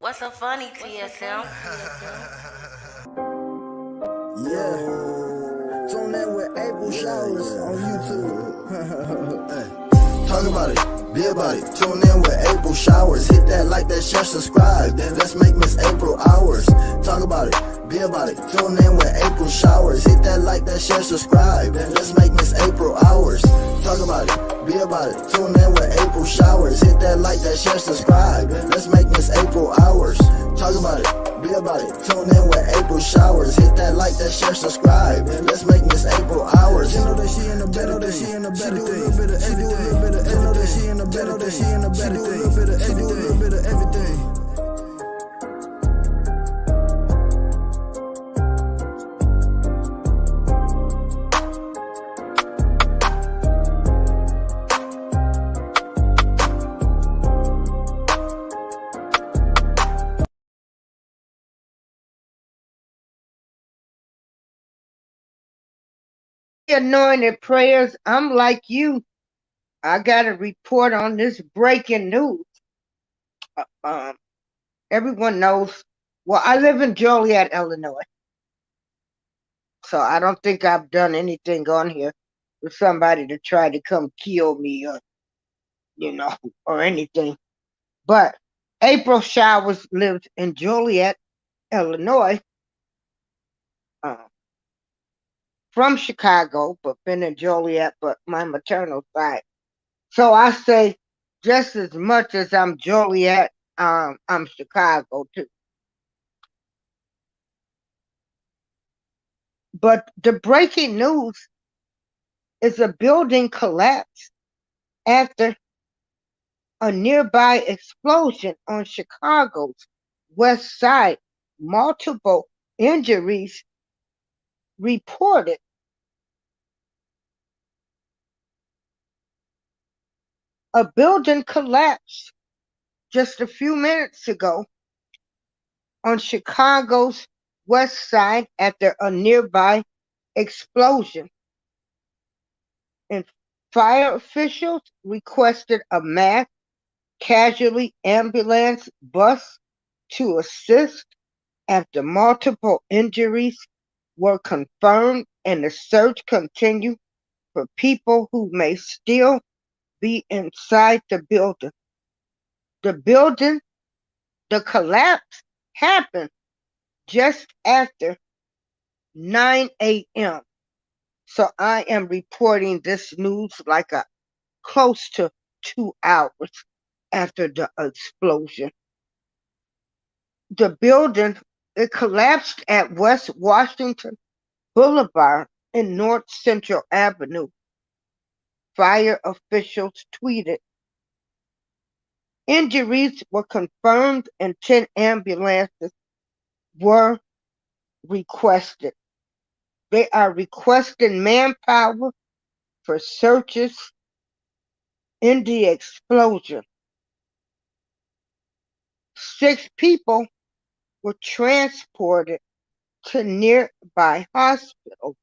What's so funny, TSM? Yeah, tune in with April Showers on YouTube. Talk about it, be about it. Tune in with April Showers. Hit that like, that share, subscribe. Then let's make Miss April ours. Talk about it, be about it. Tune in with April Showers. Hit that like, that share, subscribe. Then let's make Miss April ours. Talk about it, be about it. Tune in with April Showers. Hit that like, that share, subscribe. Then let's make Miss April ours. Talk about it, be about it. Tune in with April Showers. Hit that like, that share, subscribe. And let's make Miss April ours. You know that she in the better thing. She do a little bit of everything. You know that she in the better thing. She do a little bit of everything. Do a little bit of everything. Anointed prayers. I'm like you. I got a report on this breaking news. Uh, Um, Everyone knows. Well, I live in Joliet, Illinois, so I don't think I've done anything on here for somebody to try to come kill me or or anything. But April Showers lives in Joliet, Illinois, uh, from Chicago, but been in Joliet, but my maternal side. So I say, just as much as I'm Joliet, I'm Chicago too. But the breaking news is a building collapsed after a nearby explosion on Chicago's west side. Multiple injuries reported. A building collapsed just a few minutes ago on Chicago's west side after a nearby explosion. And fire officials requested a mass casualty ambulance bus to assist after multiple injuries were confirmed, and the search continued for people who may still be inside the building. The collapse happened just after 9 a.m. So I am reporting this news like a close to 2 hours after the explosion. The building, it collapsed at West Washington Boulevard and North Central Avenue. Fire officials tweeted. Injuries were confirmed and 10 ambulances were requested. They are requesting manpower for searches in the explosion. 6 people were transported to nearby hospitals.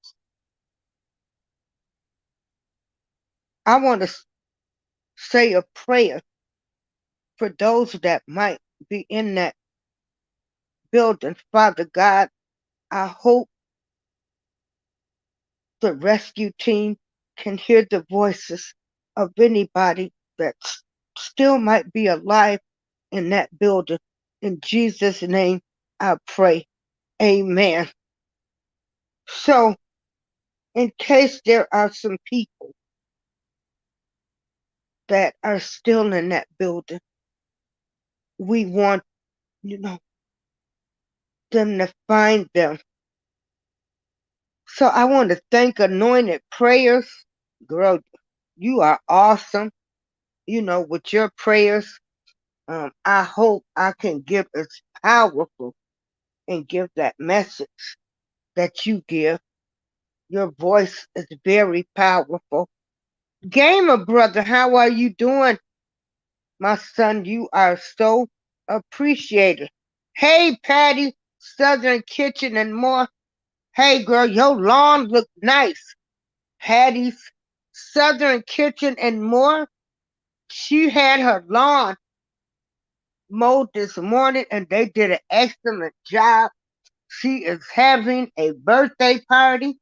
I want to say a prayer for those that might be in that building. Father God, I hope the rescue team can hear the voices of anybody that still might be alive in that building. In Jesus' name, I pray. Amen. So, in case there are some people that are still in that building, we want, them to find them. So I want to thank Anointed Prayers. Girl, you are awesome. With your prayers, I hope I can give as powerful and give that message that you give. Your voice is very powerful. Gamer brother, how are you doing? My son, you are so appreciated. Hey, Patty, Southern Kitchen and more. Hey, girl, your lawn look nice. Patty's Southern Kitchen and more. She had her lawn mode this morning, and they did an excellent job. She is having a birthday party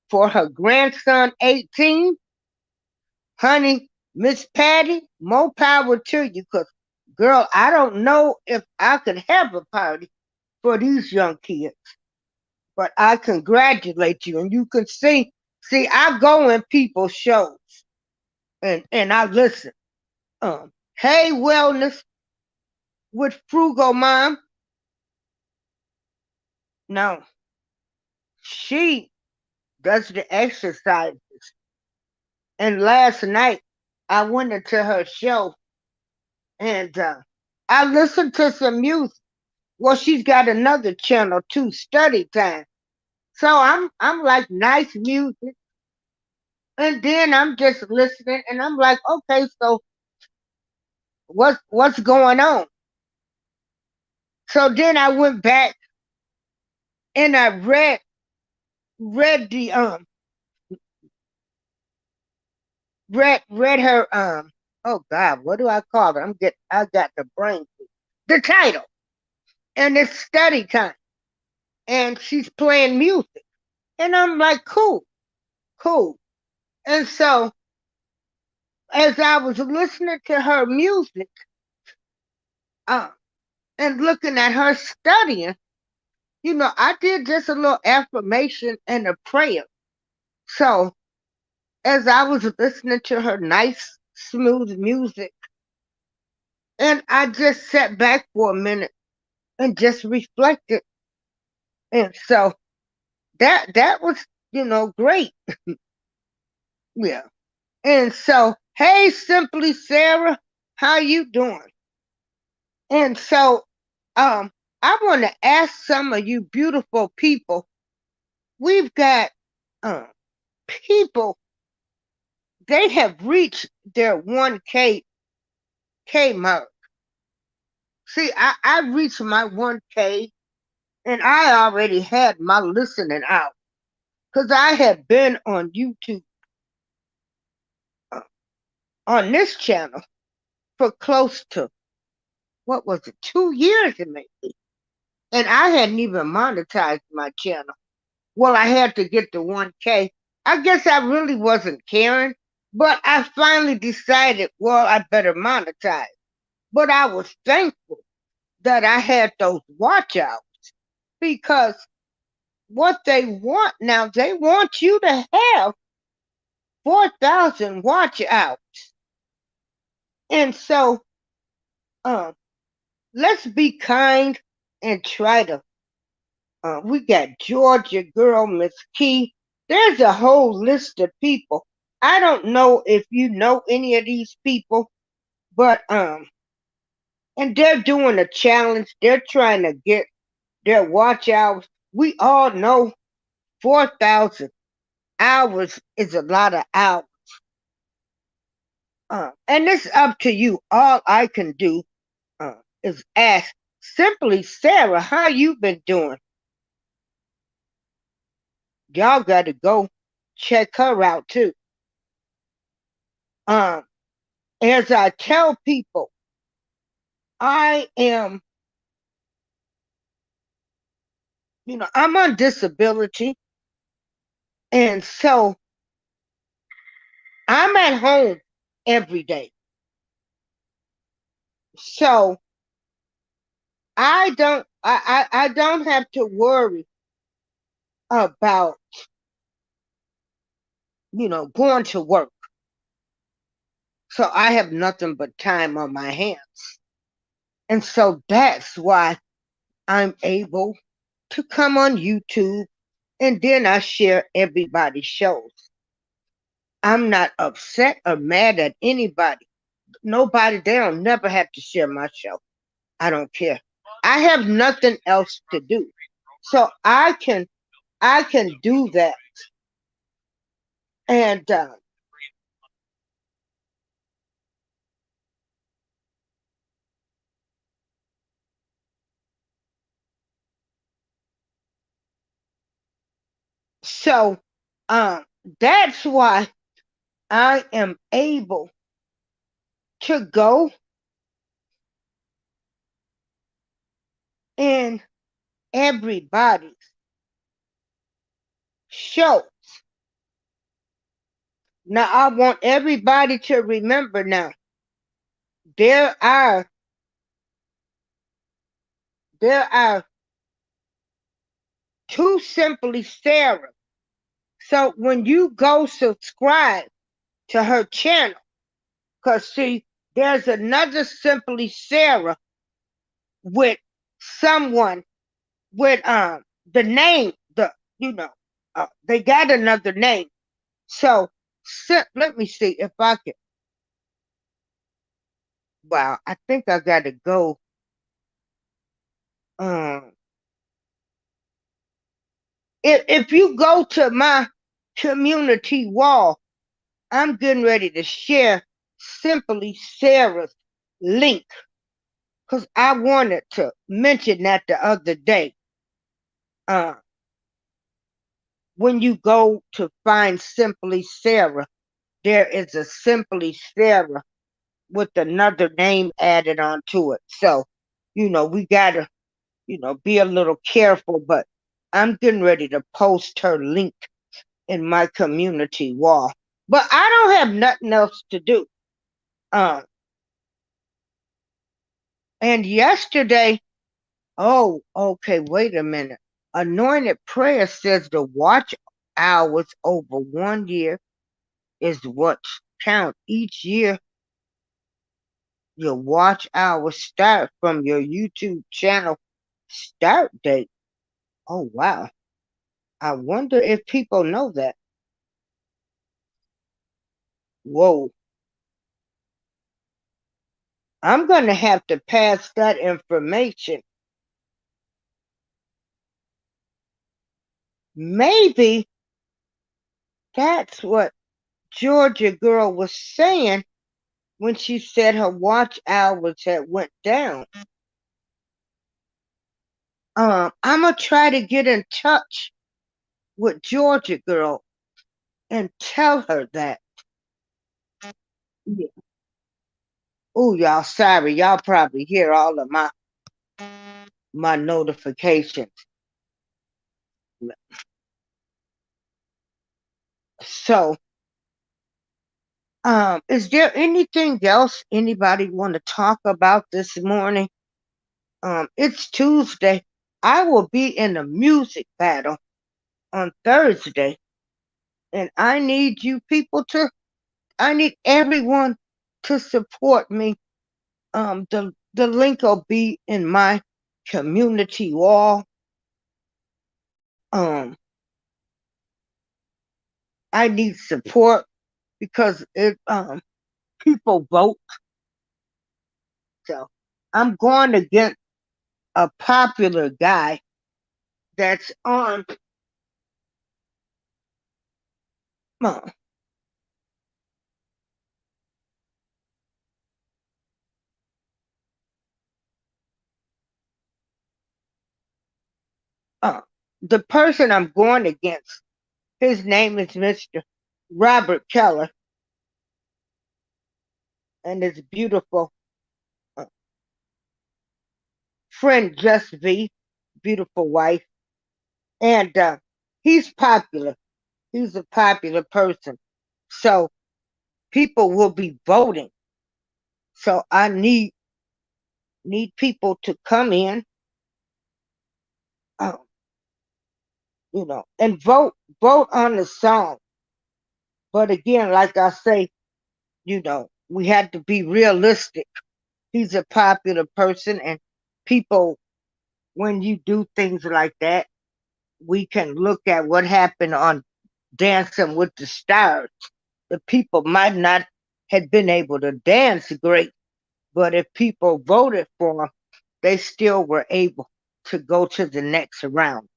for her grandson, 18. Honey, Miss Patty, more power to you, because, girl, I don't know if I could have a party for these young kids, but I congratulate you. And you can see, I go in people's shows and I listen. Hey, Wellness with Frugal Mom. No, she does the exercises. And last night, I went into her show and I listened to some music. Well, she's got another channel too, Study Time. So I'm like nice music, and then I'm just listening, and I'm like, okay, so what's going on? So then I went back and I read the read her oh God, what do I call it? I got the brain. The title, and it's Study Time, and she's playing music, and I'm like, cool, cool. And so as I was listening to her music, uh, and looking at her studying, I did just a little affirmation and a prayer. So as I was listening to her nice, smooth music, and I just sat back for a minute and just reflected. And so that was, great. Yeah. And so, hey, Simply Sarah, how you doing? And so, I want to ask some of you beautiful people. We've got people, they have reached their 1K mark. See, I reached my 1K, and I already had my listening out because I had been on YouTube, uh, on this channel, for close to, what was it, 2 years maybe. And I hadn't even monetized my channel. Well, I had to get to 1K. I guess I really wasn't caring, but I finally decided, well, I better monetize. But I was thankful that I had those watch outs, because what they want now, they want you to have 4,000 watch outs. And so, um, let's be kind and try to. We got Georgia girl, Miss Key. There's a whole list of people. I don't know if you know any of these people, but and they're doing a challenge. They're trying to get their watch hours. We all know 4,000 hours is a lot of hours. And it's up to you. All I can do is ask Simply Sarah, how you been doing? Y'all got to go check her out too. Um, as I tell people, I am, I'm on disability, and so I'm at home every day. So I don't have to worry about, going to work. So I have nothing but time on my hands. And so that's why I'm able to come on YouTube, and then I share everybody's shows. I'm not upset or mad at anybody. Nobody, they don't never have to share my show. I don't care. I have nothing else to do. So I can do that. And so um that's why I am able to go everybody's shows. Now, I want everybody to remember now, there are two Simply Sarah. So when you go subscribe to her channel, because see, there's another Simply Sarah with someone with the name, they got another name. So let me see if I can. Wow, I think I gotta go. If you go to my community wall, I'm getting ready to share Simply Sarah's link because I wanted to mention that the other day. When you go to find Simply Sarah, there is a Simply Sarah with another name added onto it. So, we gotta, be a little careful, but I'm getting ready to post her link in my community wall. But I don't have nothing else to do. And yesterday, oh, okay, wait a minute. Anointed Prayer says the watch hours over 1 year is what count. Each year, your watch hours start from your YouTube channel start date. Oh, wow. I wonder if people know that. Whoa. I'm going to have to pass that information. Maybe that's what Georgia girl was saying when she said her watch hours had went down. I'm gonna try to get in touch with Georgia girl and tell her that. Yeah. Oh, y'all, sorry, y'all probably hear all of my notifications. So, is there anything else anybody want to talk about this morning? It's Tuesday. I will be in a music battle on Thursday, and I need everyone to support me. The link will be in my community wall. I need support because people vote. So I'm going against a popular guy that's on uh, the person I'm going against. His name is Mr. Robert Keller, and his beautiful uh, friend Just V, beautiful wife, and he's popular. He's a popular person, so people will be voting. So I need people to come in, uh, and vote on the song. But again, like I say, we had to be realistic. He's a popular person, and people, when you do things like that, we can look at what happened on Dancing with the Stars. The people might not have been able to dance great, but if people voted for him, they still were able to go to the next round.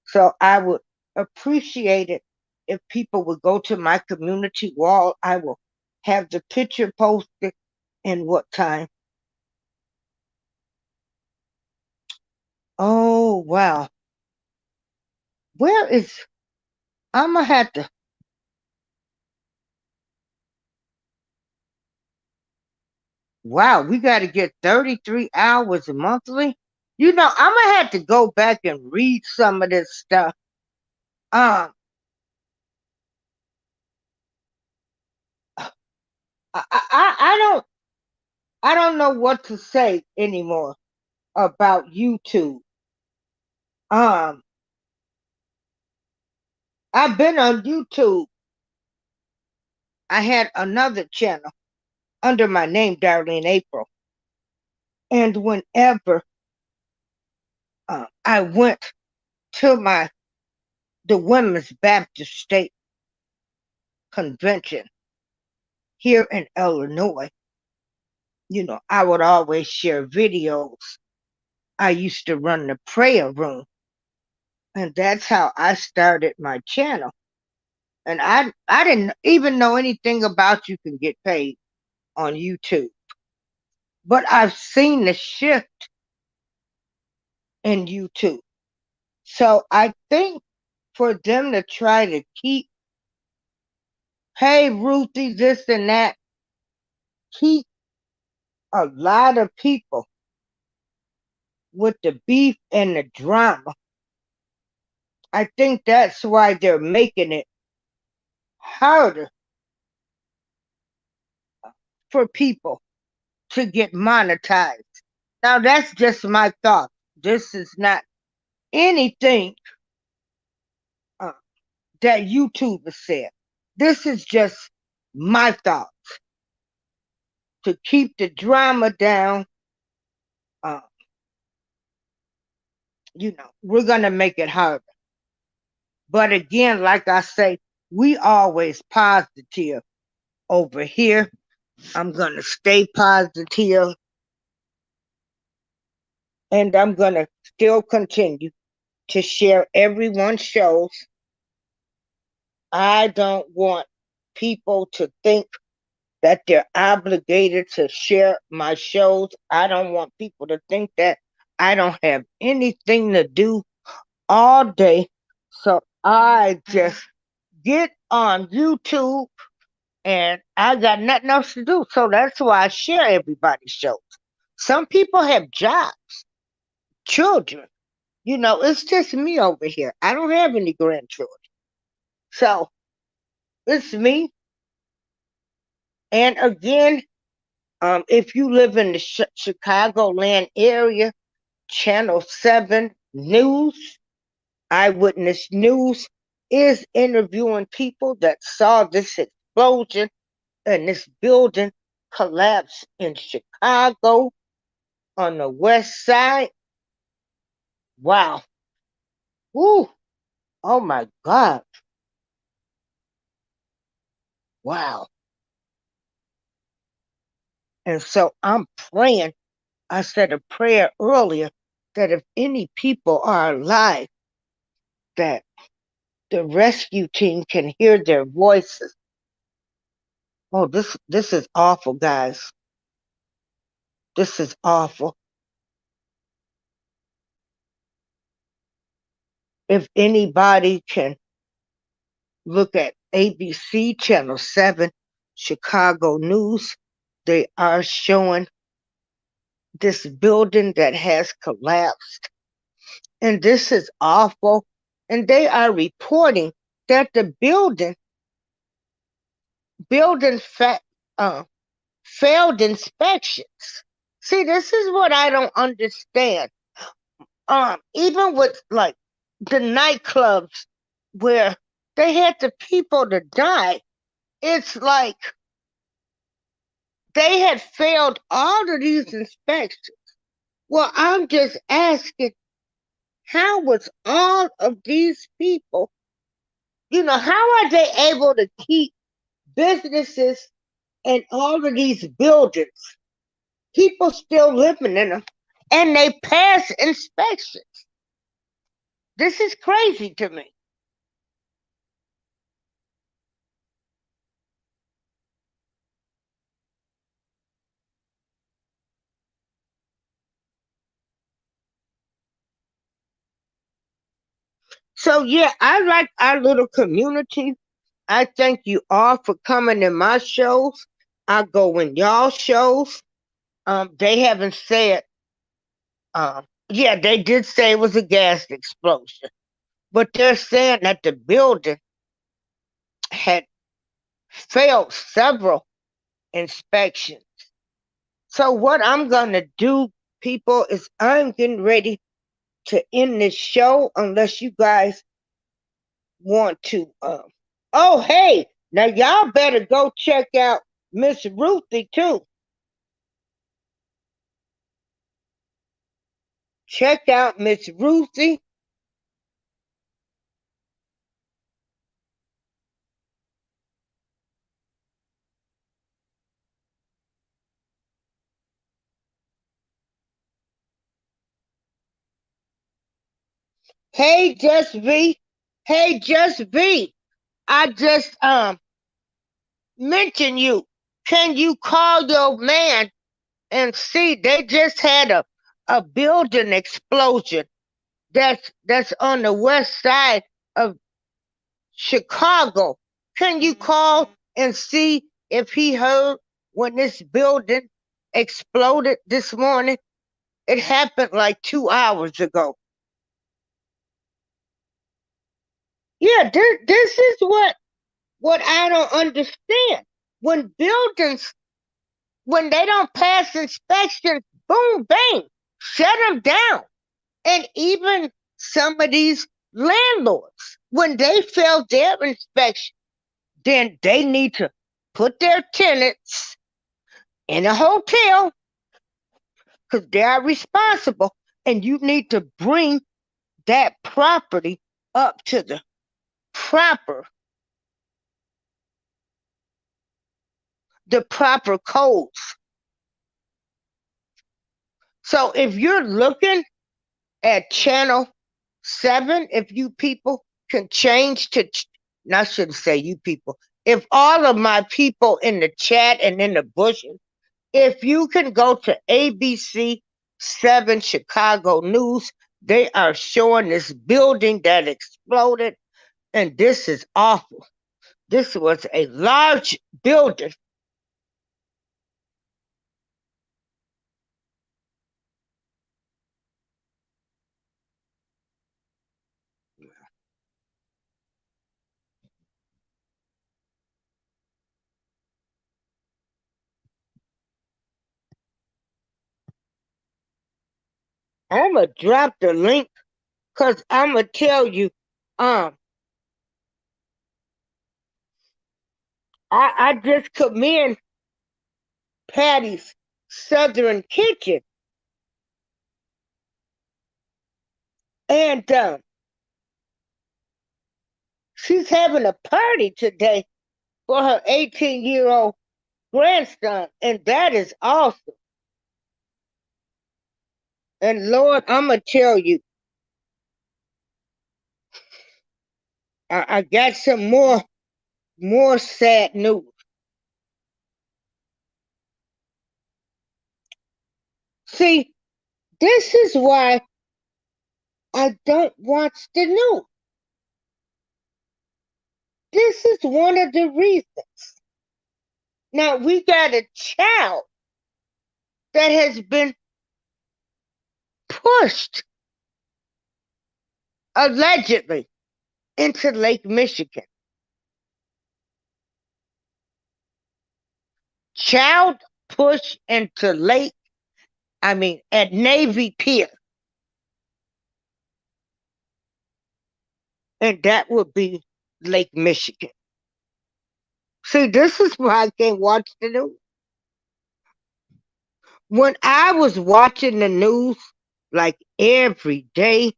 So I would appreciate it if people would go to my community wall. I will have the picture posted and what time. Oh, wow. Where is, I'm going to have to, wow, we got to get 33 hours monthly. I'm gonna have to go back and read some of this stuff. Um, I don't know what to say anymore about YouTube. Um, I've been on YouTube. I had another channel under my name, Darlene April, and whenever I went to the Women's Baptist State Convention here in Illinois, I would always share videos. I used to run the prayer room, and that's how I started my channel. And I didn't even know anything about you can get paid on YouTube. But I've seen the shift in YouTube. So I think for them to try to keep, hey, Ruthie, this and that, keep a lot of people with the beef and the drama. I think that's why they're making it harder for people to get monetized. Now, that's just my thought. This is not anything uh, that YouTube has said. This is just my thoughts to keep the drama down. Uh, we're going to make it harder. But again, like I say, we always positive over here. I'm going to stay positive, and I'm going to still continue to share everyone's shows. I don't want people to think that they're obligated to share my shows. I don't want people to think that I don't have anything to do all day. So I just get on YouTube and I got nothing else to do. So that's why I share everybody's shows. Some people have jobs, children. It's just me over here. I don't have any grandchildren. So it's me. And again, if you live in the Chicagoland area, Channel 7 News, Eyewitness News is interviewing people that saw this explosion and this building collapse in Chicago on the west side. Wow. Woo. Oh my God. Wow. And so I'm praying. I said a prayer earlier that if any people are alive, that the rescue team can hear their voices. Oh, this is awful, guys. This is awful. If anybody can look at ABC Channel 7, Chicago News, they are showing this building that has collapsed. And this is awful. And they are reporting that the building failed inspections. See, this is what I don't understand. Even with like the nightclubs where they had the people to die, it's like they had failed all of these inspections. Well, I'm just asking, how was all of these people, how are they able to keep businesses and all of these buildings, people still living in them, and they pass inspections? This is crazy to me. So yeah, I like our little community. I thank you all for coming in my shows. I go in y'all shows. They haven't said Yeah, they did say it was a gas explosion, but they're saying that the building had failed several inspections. So what I'm gonna do, people, is I'm getting ready to end this show unless you guys want to. Oh, hey, now y'all better go check out Miss Ruthie too. Check out Miss Ruthie. Hey, Just V. Hey, Just V. I just mentioned you. Can you call your man and see? They just had a building explosion that's on the west side of Chicago. Can you call and see if he heard when this building exploded this morning? It happened like 2 hours ago. Yeah, this is what I don't understand. When buildings, when they don't pass inspections, boom, bang, shut them down. And even some of these landlords, when they fail their inspection, then they need to put their tenants in a hotel because they are responsible. And you need to bring that property up to the proper codes. So if you're looking at channel 7, if you people can change to, I shouldn't say you people, if all of my people in the chat and in the bushes, if you can go to ABC 7 Chicago News, they are showing this building that exploded, and this is awful. This was a large building. I'm gonna drop the link because I'm gonna tell you, um, I just commend Patty's Southern Kitchen, and she's having a party today for her 18-year-old grandson, and that is awesome. And Lord, I'm gonna tell you, I got some more sad news. See, this is why I don't watch the news. This is one of the reasons. Now we got a child that has been pushed allegedly into Lake Michigan. Child pushed into at Navy Pier. And that would be Lake Michigan. See, this is why I can't watch the news. When I was watching the news like every day,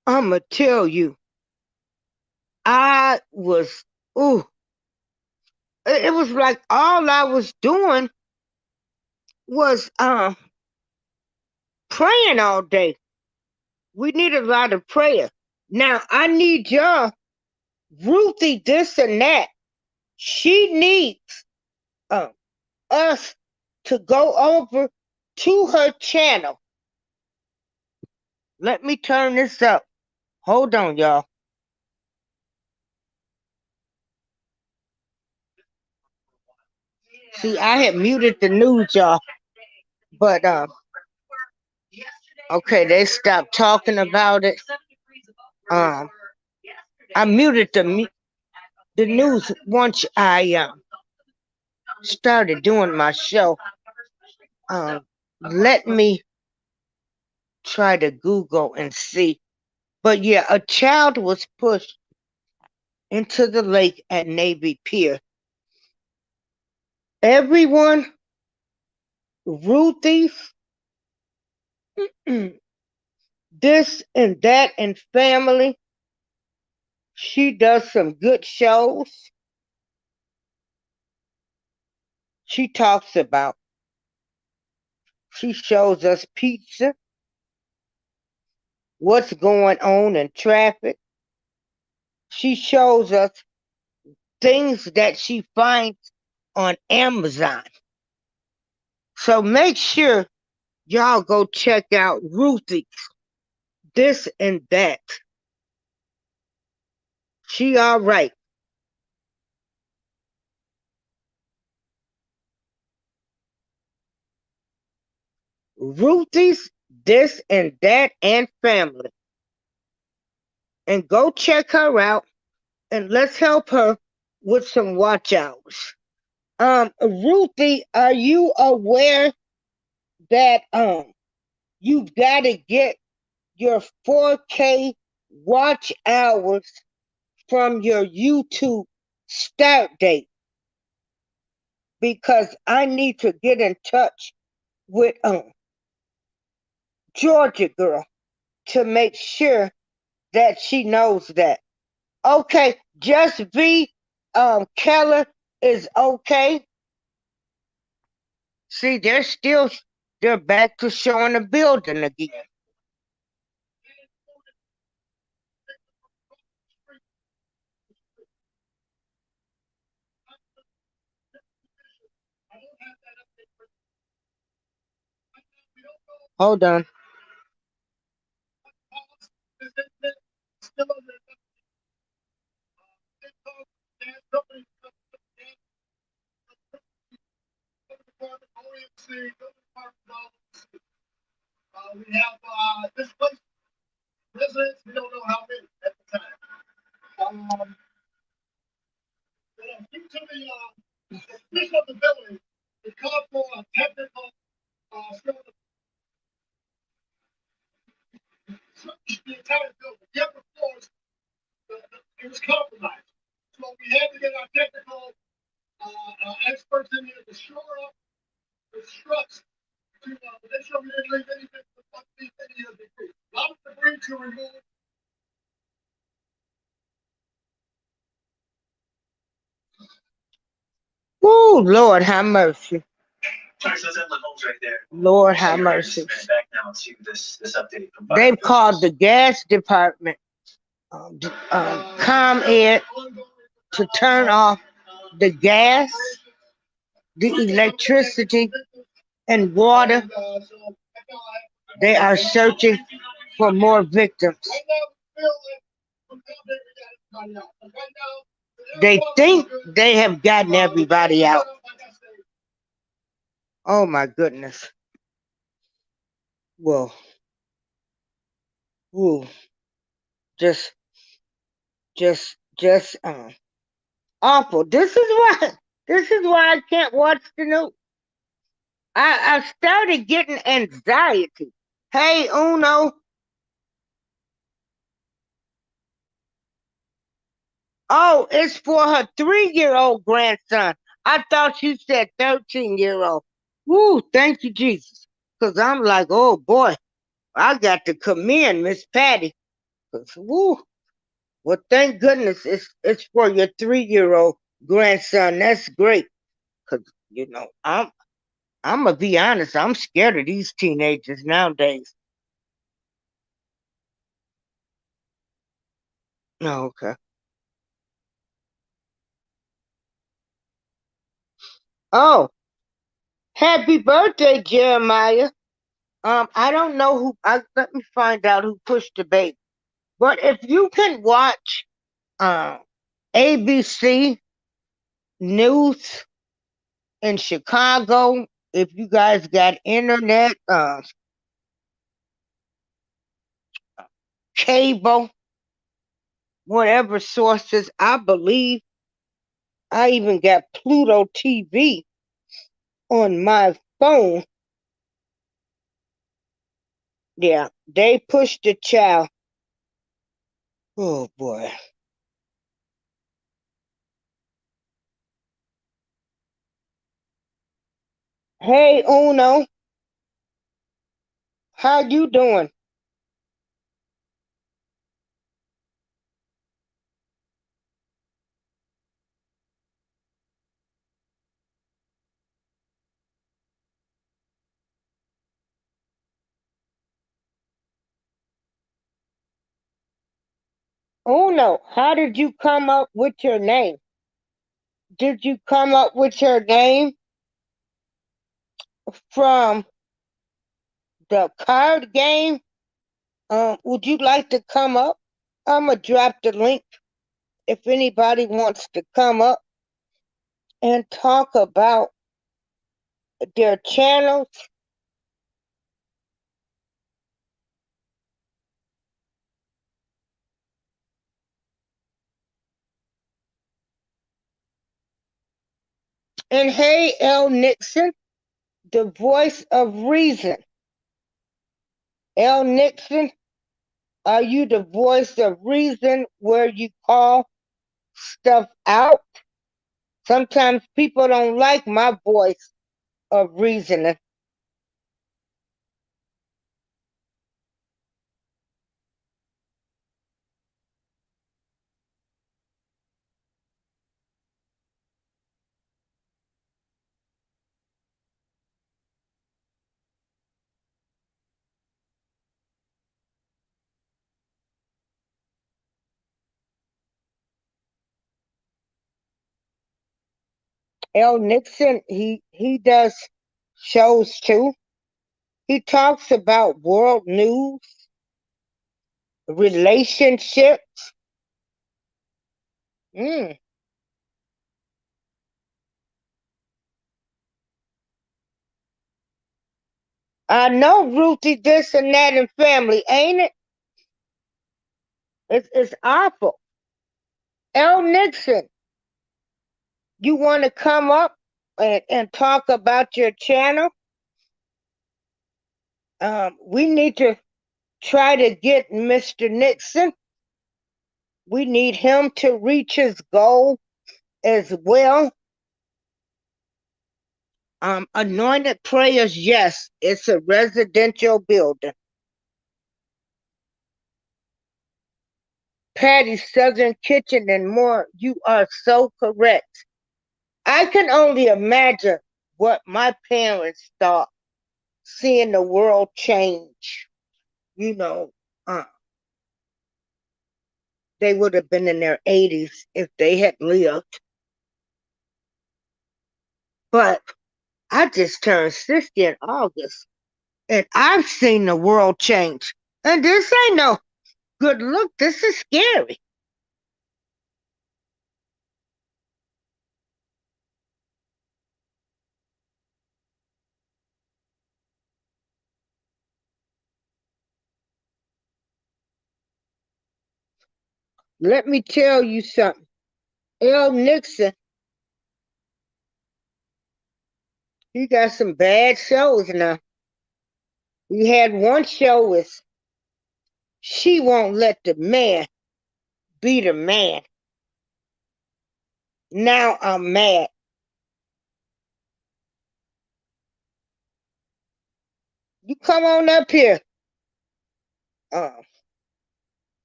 I'ma tell you, I was, ooh, it was like all I was doing was praying all day. We need a lot of prayer. Now I need y'all, Ruthie, this and that. She needs um us to go over to her channel. Let me turn this up. Hold on, y'all. See, I had muted the news, y'all. But Okay, they stopped talking about it. Um, I muted the news once I started doing my show. Let me try to Google and see. But yeah, a child was pushed into the lake at Navy Pier. Everyone, Ruthie, this and that and family. She does some good shows. She talks about, she shows us pizza, what's going on in traffic. She shows us things that she finds on Amazon. So make sure y'all go check out Ruthie, this and that. She all right. Ruthie's this and that and family. And go check her out and let's help her with some watch hours. Ruthie, are you aware that you've got to get your 4K watch hours from your YouTube start date? Because I need to get in touch with Georgia girl to make sure that she knows that. Okay, just be Keller is okay. See, they're back to showing the building again. Hold on. We have displaced residents. We don't know how many at the time. Due to the condition of the building, it called for a technical the entire building. The upper floors, it was compromised. So we had to get our technical experts in here to shore up the struts to make sure we didn't leave anything any of the debris. A lot of debris to remove. Oh, Lord, have mercy. Right there. Lord, have mercy. Back now to this update from they've called the gas department, ComEd, to turn off the gas, the electricity, and water. They are searching for more victims. They think they have gotten everybody out. Oh my goodness. Well, ooh, just awful. This is why I can't watch the news. I started getting anxiety. Hey, Uno. Oh, it's for her 3-year-old grandson. I thought you said 13-year-old. Woo, thank you, Jesus. Because I'm like, oh boy, I got to commend Miss Patty. Cause woo, well, thank goodness it's for your 3-year-old grandson. That's great. Cause I'm gonna be honest. I'm scared of these teenagers nowadays. Oh, okay. Oh, happy birthday, Jeremiah. I don't know who. Let me find out who pushed the baby. But if you can watch uh, ABC News in Chicago, if you guys got internet, cable, whatever sources. I believe I even got Pluto TV on my phone. Yeah, they pushed the child. Oh boy. Hey Uno, how you doing? Uno, how did you come up with your name? Did you come up with your name from the card game? Would you like to come up? I'm gonna drop the link if anybody wants to come up and talk about their channels. And hey, L. Nixon, the voice of reason. L. Nixon, are you the voice of reason where you call stuff out? Sometimes people don't like my voice of reasoning. L. Nixon, he does shows too. He talks about world news, relationships. Mm. I know Ruthie this and that and family, ain't it? It's awful. L. Nixon, you want to come up and talk about your channel? We need to try to get Mr. Nixon. We need him to reach his goal as well. Anointed Prayers, yes, it's a residential building. Patty's Southern Kitchen and more, you are so correct. I can only imagine what my parents thought seeing the world change. You know, uh, they would have been in their 80s if they had lived. But I just turned 60 in August, and I've seen the world change. And this ain't no good look. This is scary. Let me tell you something. L. Nixon, he got some bad shows now. He had one show with She Won't Let the Man Be the Man. Now I'm mad. You come on up here. Uh,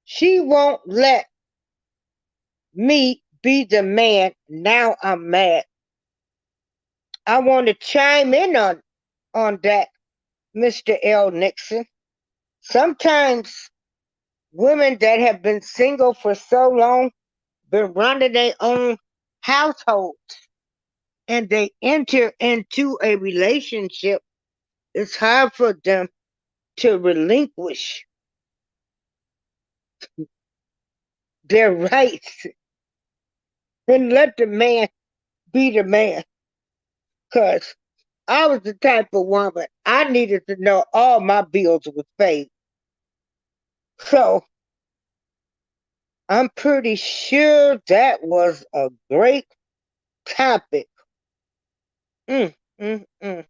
she won't let me be the man. Now I'm mad. I want to chime in on that, Mr. L. Nixon. Sometimes women that have been single for so long, been running their own households, and they enter into a relationship, it's hard for them to relinquish their rights and let the man be the man. Because I was the type of woman, I needed to know all my bills was paid. So I'm pretty sure that was a great topic. Mm, mm, mm.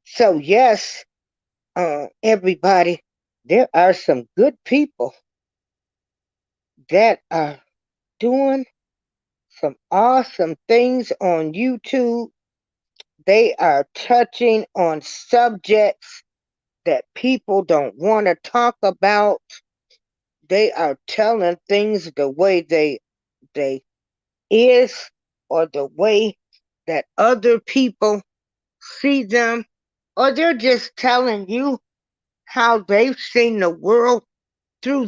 So, yes, everybody, there are some good people that are doing some awesome things on YouTube. They are touching on subjects that people don't want to talk about. They are telling things the way they is, or the way that other people see them, or they're just telling you how they've seen the world through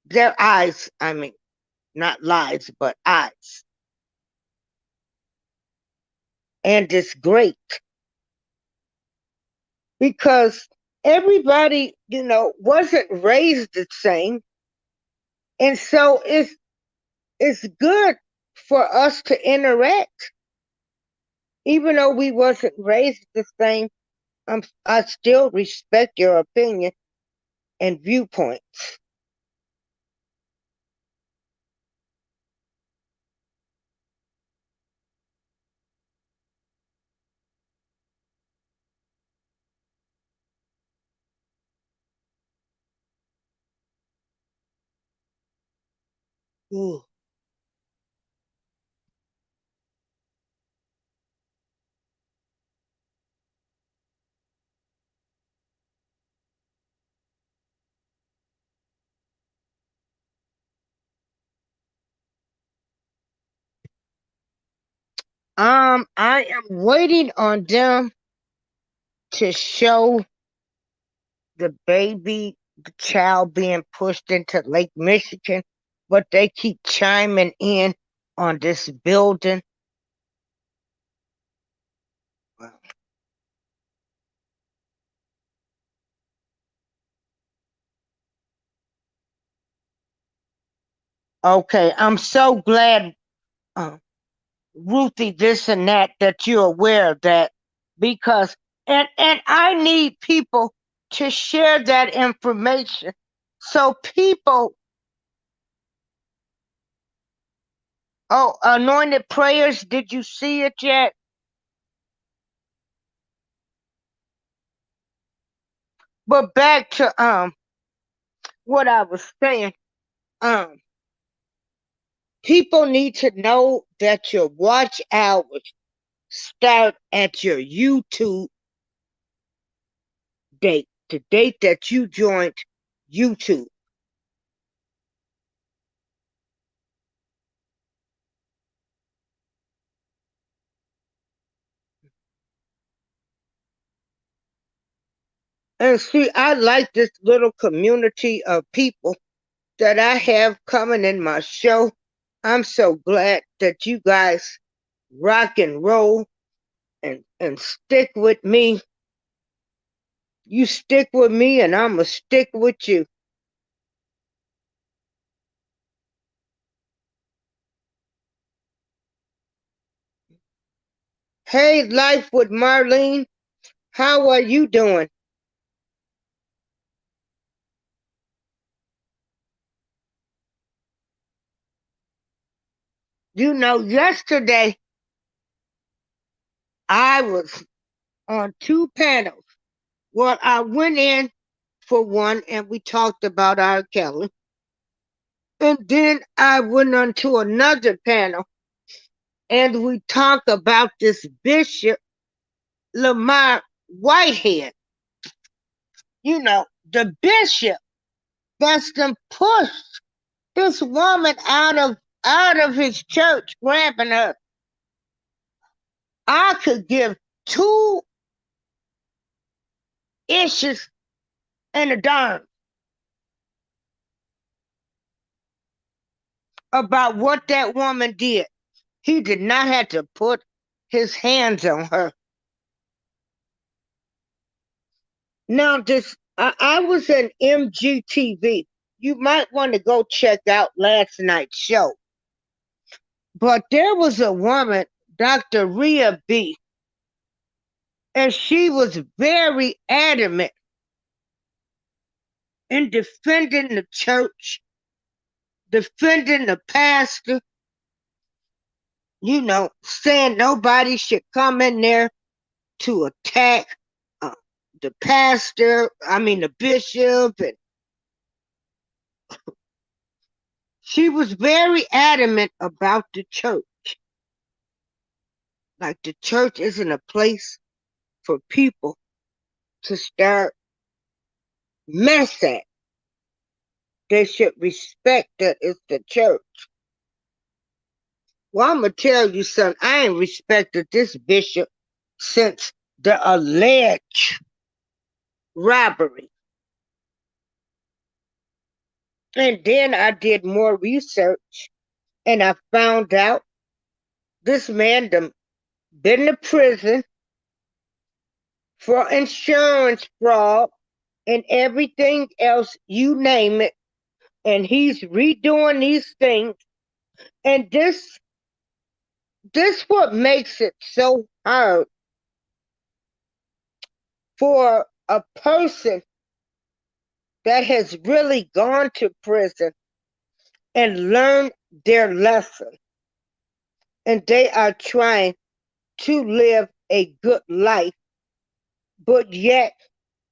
their eyes, I mean, not lies, but eyes. And it's great because everybody, wasn't raised the same. And so it's good for us to interact. Even though we wasn't raised the same, I still respect your opinion and viewpoints. Ooh. I am waiting on them to show the child being pushed into Lake Michigan, but they keep chiming in on this building. Okay, I'm so glad, uh, Ruthie, this and that you're aware of that, because and I need people to share that information so people. Oh, anointed prayers, did you see it yet? But back to what I was saying. Um People need to know that your watch hours start at your YouTube date, the date that you joined YouTube. And see, I like this little community of people that I have coming in my show. I'm so glad that you guys rock and roll and stick with me. You stick with me, and I'm going to stick with you. Hey, Life with Marlene, how are you doing? Yesterday I was on two panels. Well, I went in for one and we talked about R. Kelly. And then I went on to another panel and we talked about this Bishop Lamar Whitehead. The bishop that's them pushed this woman out of his church, grabbing her. I could give two issues and a darn about what that woman did. He did not have to put his hands on her. Now, I was in MGTV. You might want to go check out last night's show. But there was a woman Dr. Rhea B. And she was very adamant in defending the church, defending the pastor, saying nobody should come in there to attack the pastor, the bishop. And she was very adamant about the church. Like the church isn't a place for people to start mess at. They should respect that it's the church. Well, I'm going to tell you something. I ain't respected this bishop since the alleged robbery. And then I did more research and I found out this man been to prison for insurance fraud and everything else, you name it. And he's redoing these things. And this what makes it so hard for a person that has really gone to prison and learned their lesson. And they are trying to live a good life. But yet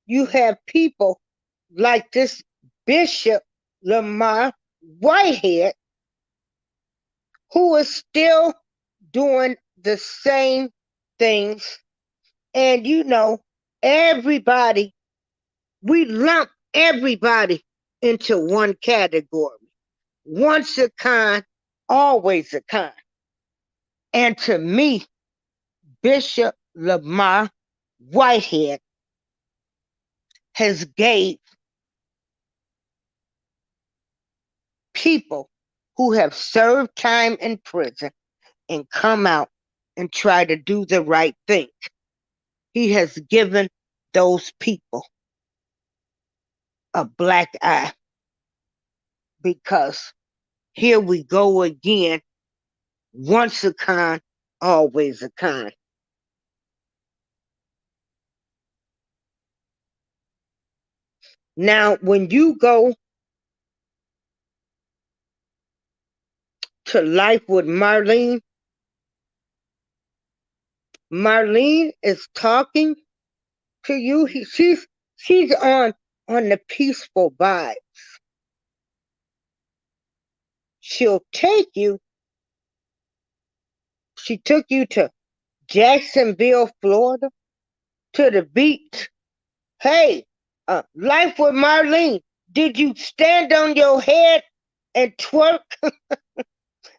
you have people like this Bishop Lamar Whitehead who is still doing the same things. And everybody, we lump everybody into one category. Once a con, always a con. And to me, Bishop Lamar Whitehead has gave people who have served time in prison and come out and try to do the right thing. He has given those people a black eye because here we go again. Once a con, always a con. Now, when you go to Life with Marlene, Marlene is talking to you. She's on the peaceful vibes. She'll take you. She took you to Jacksonville, Florida, to the beach. Hey, Life with Marlene, did you stand on your head and twerk?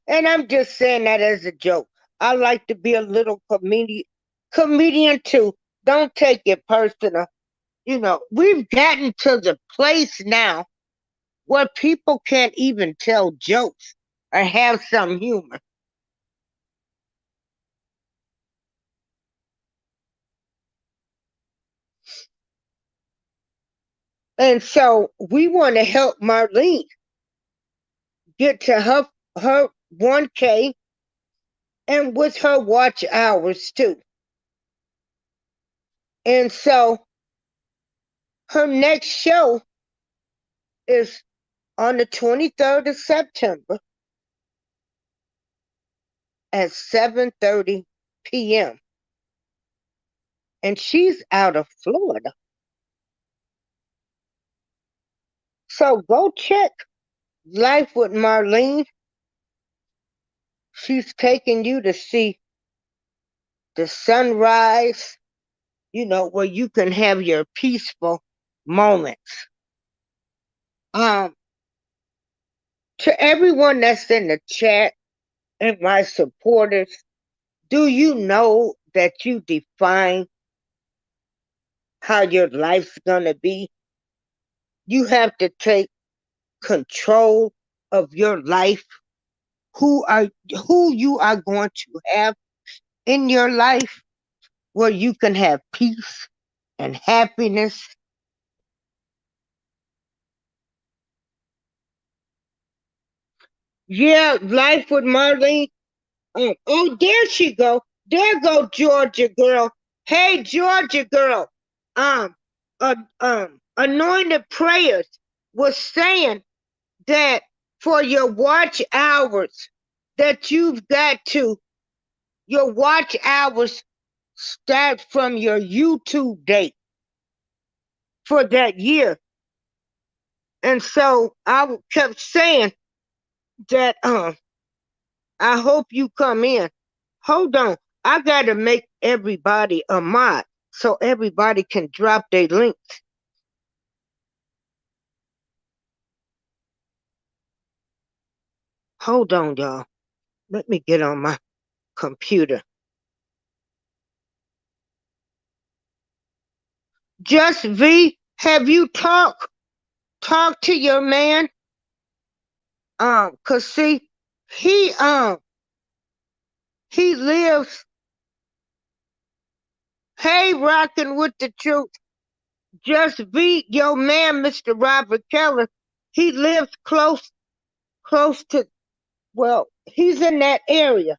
And I'm just saying that as a joke. I like to be a little comedian too. Don't take it personal. We've gotten to the place now where people can't even tell jokes or have some humor. And so we want to help Marlene get to her 1K and with her watch hours too. And so her next show is on the 23rd of September at 7:30 p.m. And she's out of Florida. So go check Life with Marlene. She's taking you to see the sunrise, where you can have your peaceful moments. To everyone that's in the chat and my supporters, do you know that you define how your life's gonna be? You have to take control of your life. Who you are going to have in your life where you can have peace and happiness. Yeah, Life with Marlene. Oh, there she go. There go Georgia girl. Hey, Georgia girl. Um, Anointed Prayers was saying that for your watch hours that you've got to, your watch hours start from your YouTube date for that year. And so I kept saying that I hope you come in. Hold on. I gotta make everybody a mod so everybody can drop their links. Hold on, y'all. Let me get on my computer. Just V, have you talked to your man? Cause see, he he lives, hey, rocking with the truth. Just V, your man, Mr. Robert Keller, he lives close to, well, he's in that area.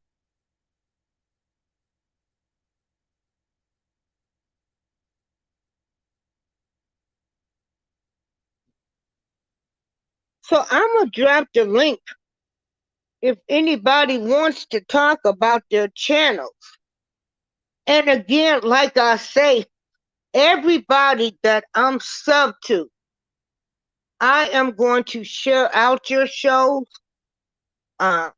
So I'm gonna drop the link if anybody wants to talk about their channels. And again, like I say, everybody that I'm sub to, I am going to share out your shows. Uh,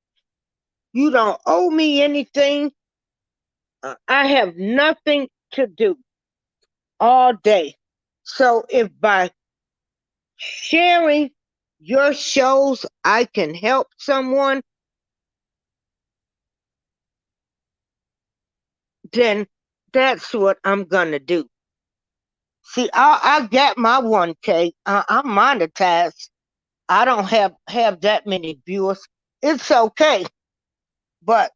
you don't owe me anything. I have nothing to do all day. So if by sharing your shows I can help someone, then that's what I'm gonna do. See, I got my 1K. I'm monetized. I don't have that many viewers. It's okay, but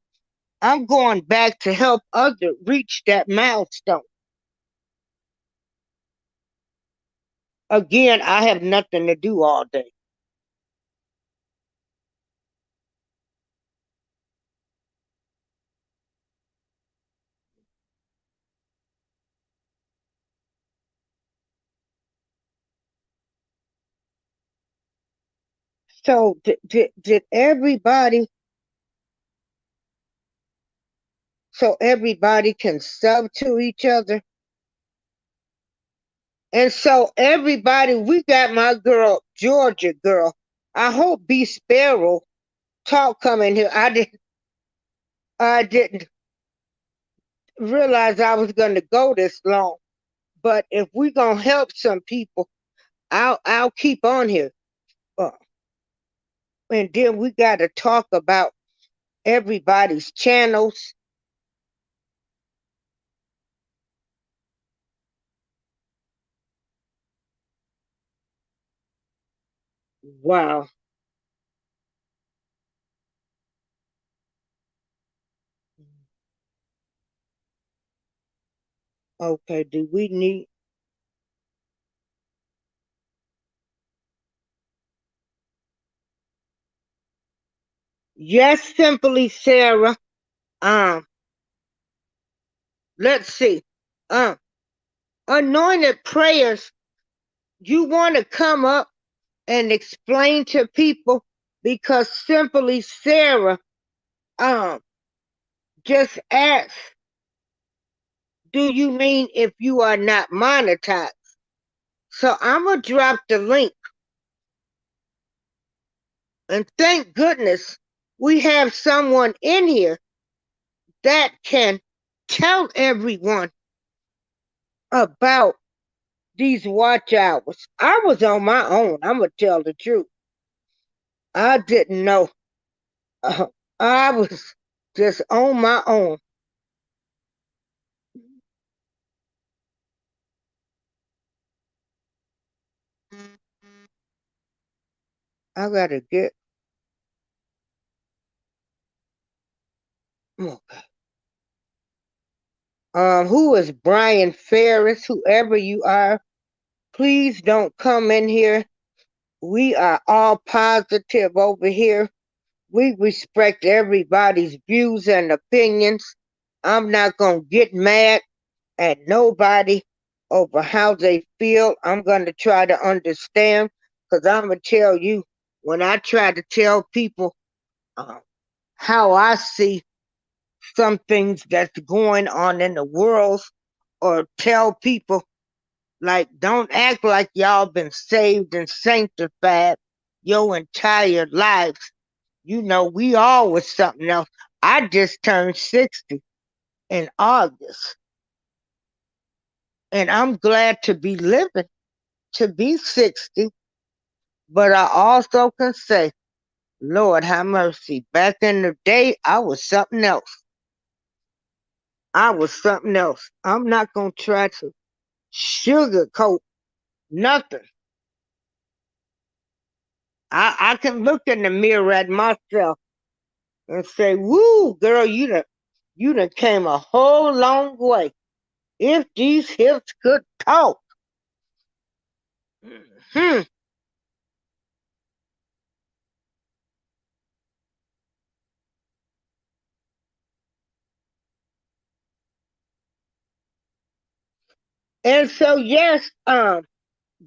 I'm going back to help others reach that milestone. Again, I have nothing to do all day. So did everybody? So everybody can sub to each other. And so everybody, we got my girl, Georgia girl. I hope B Sparrow talk coming here. I didn't realize I was gonna go this long. But if we gonna help some people, I'll keep on here. Uh, and then we gotta talk about everybody's channels. Wow. Okay, do we need, yes, simply Sarah. Um, let's see. Um, Anointed Prayers, you wanna come up and explain to people because simply Sarah um just asked, do you mean if you are not monetized? So I'm gonna drop the link. And thank goodness we have someone in here that can tell everyone about these watch hours. I was on my own. I'm gonna tell the truth. I didn't know. Uh, I was just on my own. I gotta get. Okay. Who is Brian Ferris? Whoever you are, please don't come in here. We are all positive over here. We respect everybody's views and opinions. I'm not going to get mad at nobody over how they feel. I'm going to try to understand because I'm going to tell you when I try to tell people uh, how I see some things that's going on in the world or tell people like don't act like y'all been saved and sanctified your entire lives. You know, we all was something else. I just turned 60 in August. And I'm glad to be living to be 60. But I also can say, Lord have mercy. Back in the day, I was something else. I was something else. I'm not going to try to sugarcoat nothing. I can look in the mirror at myself and say, woo, girl, you done came a whole long way. If these hips could talk. Hmm. And so, yes,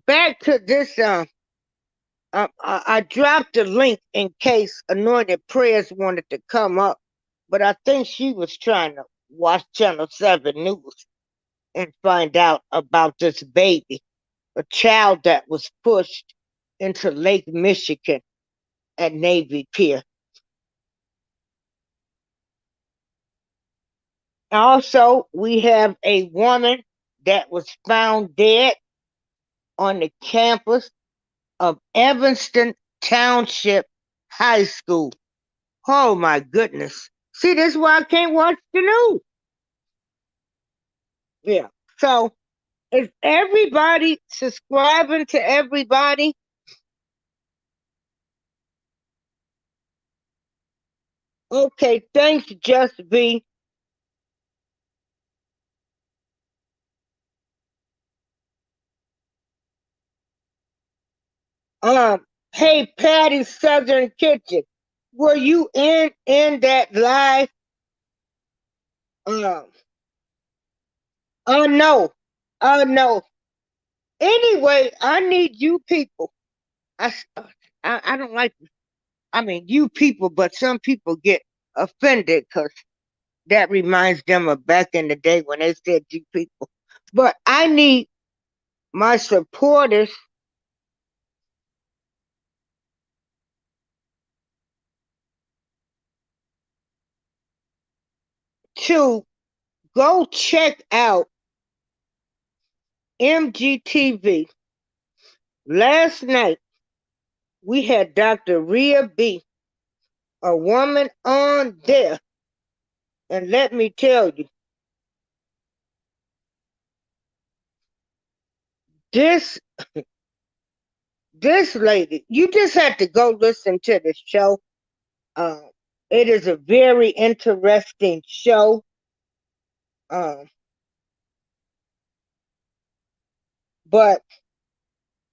back to this, I dropped the link in case Anointed Prayers wanted to come up, but I think she was trying to watch Channel 7 News and find out about this baby, a child that was pushed into Lake Michigan at Navy Pier. Also, we have a woman that was found dead on the campus of Evanston Township High School. Oh my goodness. See, this is why I can't watch the news. Yeah. So is everybody subscribing to everybody? Okay, thanks, Just B. Hey Patty Southern Kitchen. Were you in that live? Um, oh no. Oh no. Anyway, I need you people. I, I don't like, I mean, you people, but some people get offended because that reminds them of back in the day when they said you people. But I need my supporters to go check out MGTV. Last night, we had Dr. Rhea B., a woman on there. And let me tell you, this this lady, you just have to go listen to the show. Uh, it is a very interesting show. Um, but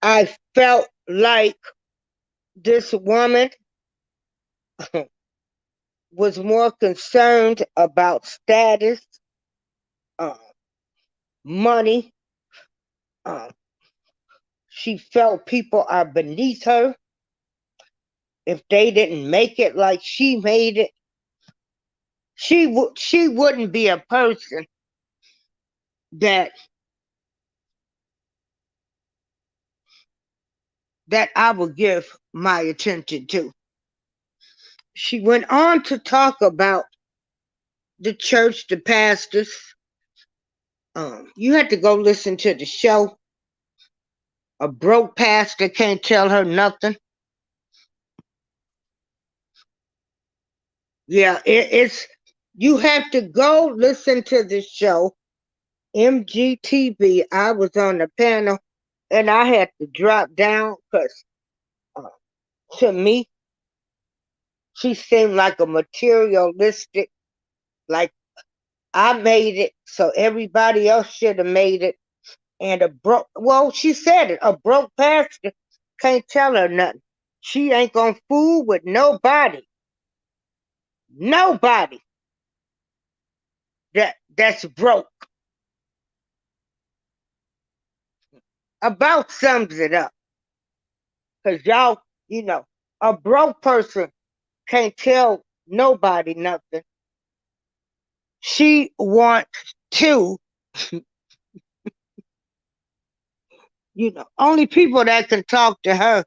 I felt like this woman was more concerned about status, uh, money. Uh, she felt people are beneath her if they didn't make it like she made it. She wouldn't be a person that I would give my attention to. She went on to talk about the church, the pastors. You had to go listen to the show. A broke pastor can't tell her nothing. Yeah, it's you have to go listen to the show. MGTV. I was on the panel and I had to drop down because uh, to me, she seemed like a materialistic, like I made it, so everybody else should have made it. And well, she said it, a broke pastor can't tell her nothing. She ain't gonna fool with nobody. Nobody that's broke. About sums it up. Because y'all, a broke person can't tell nobody nothing. She wants to, only people that can talk to her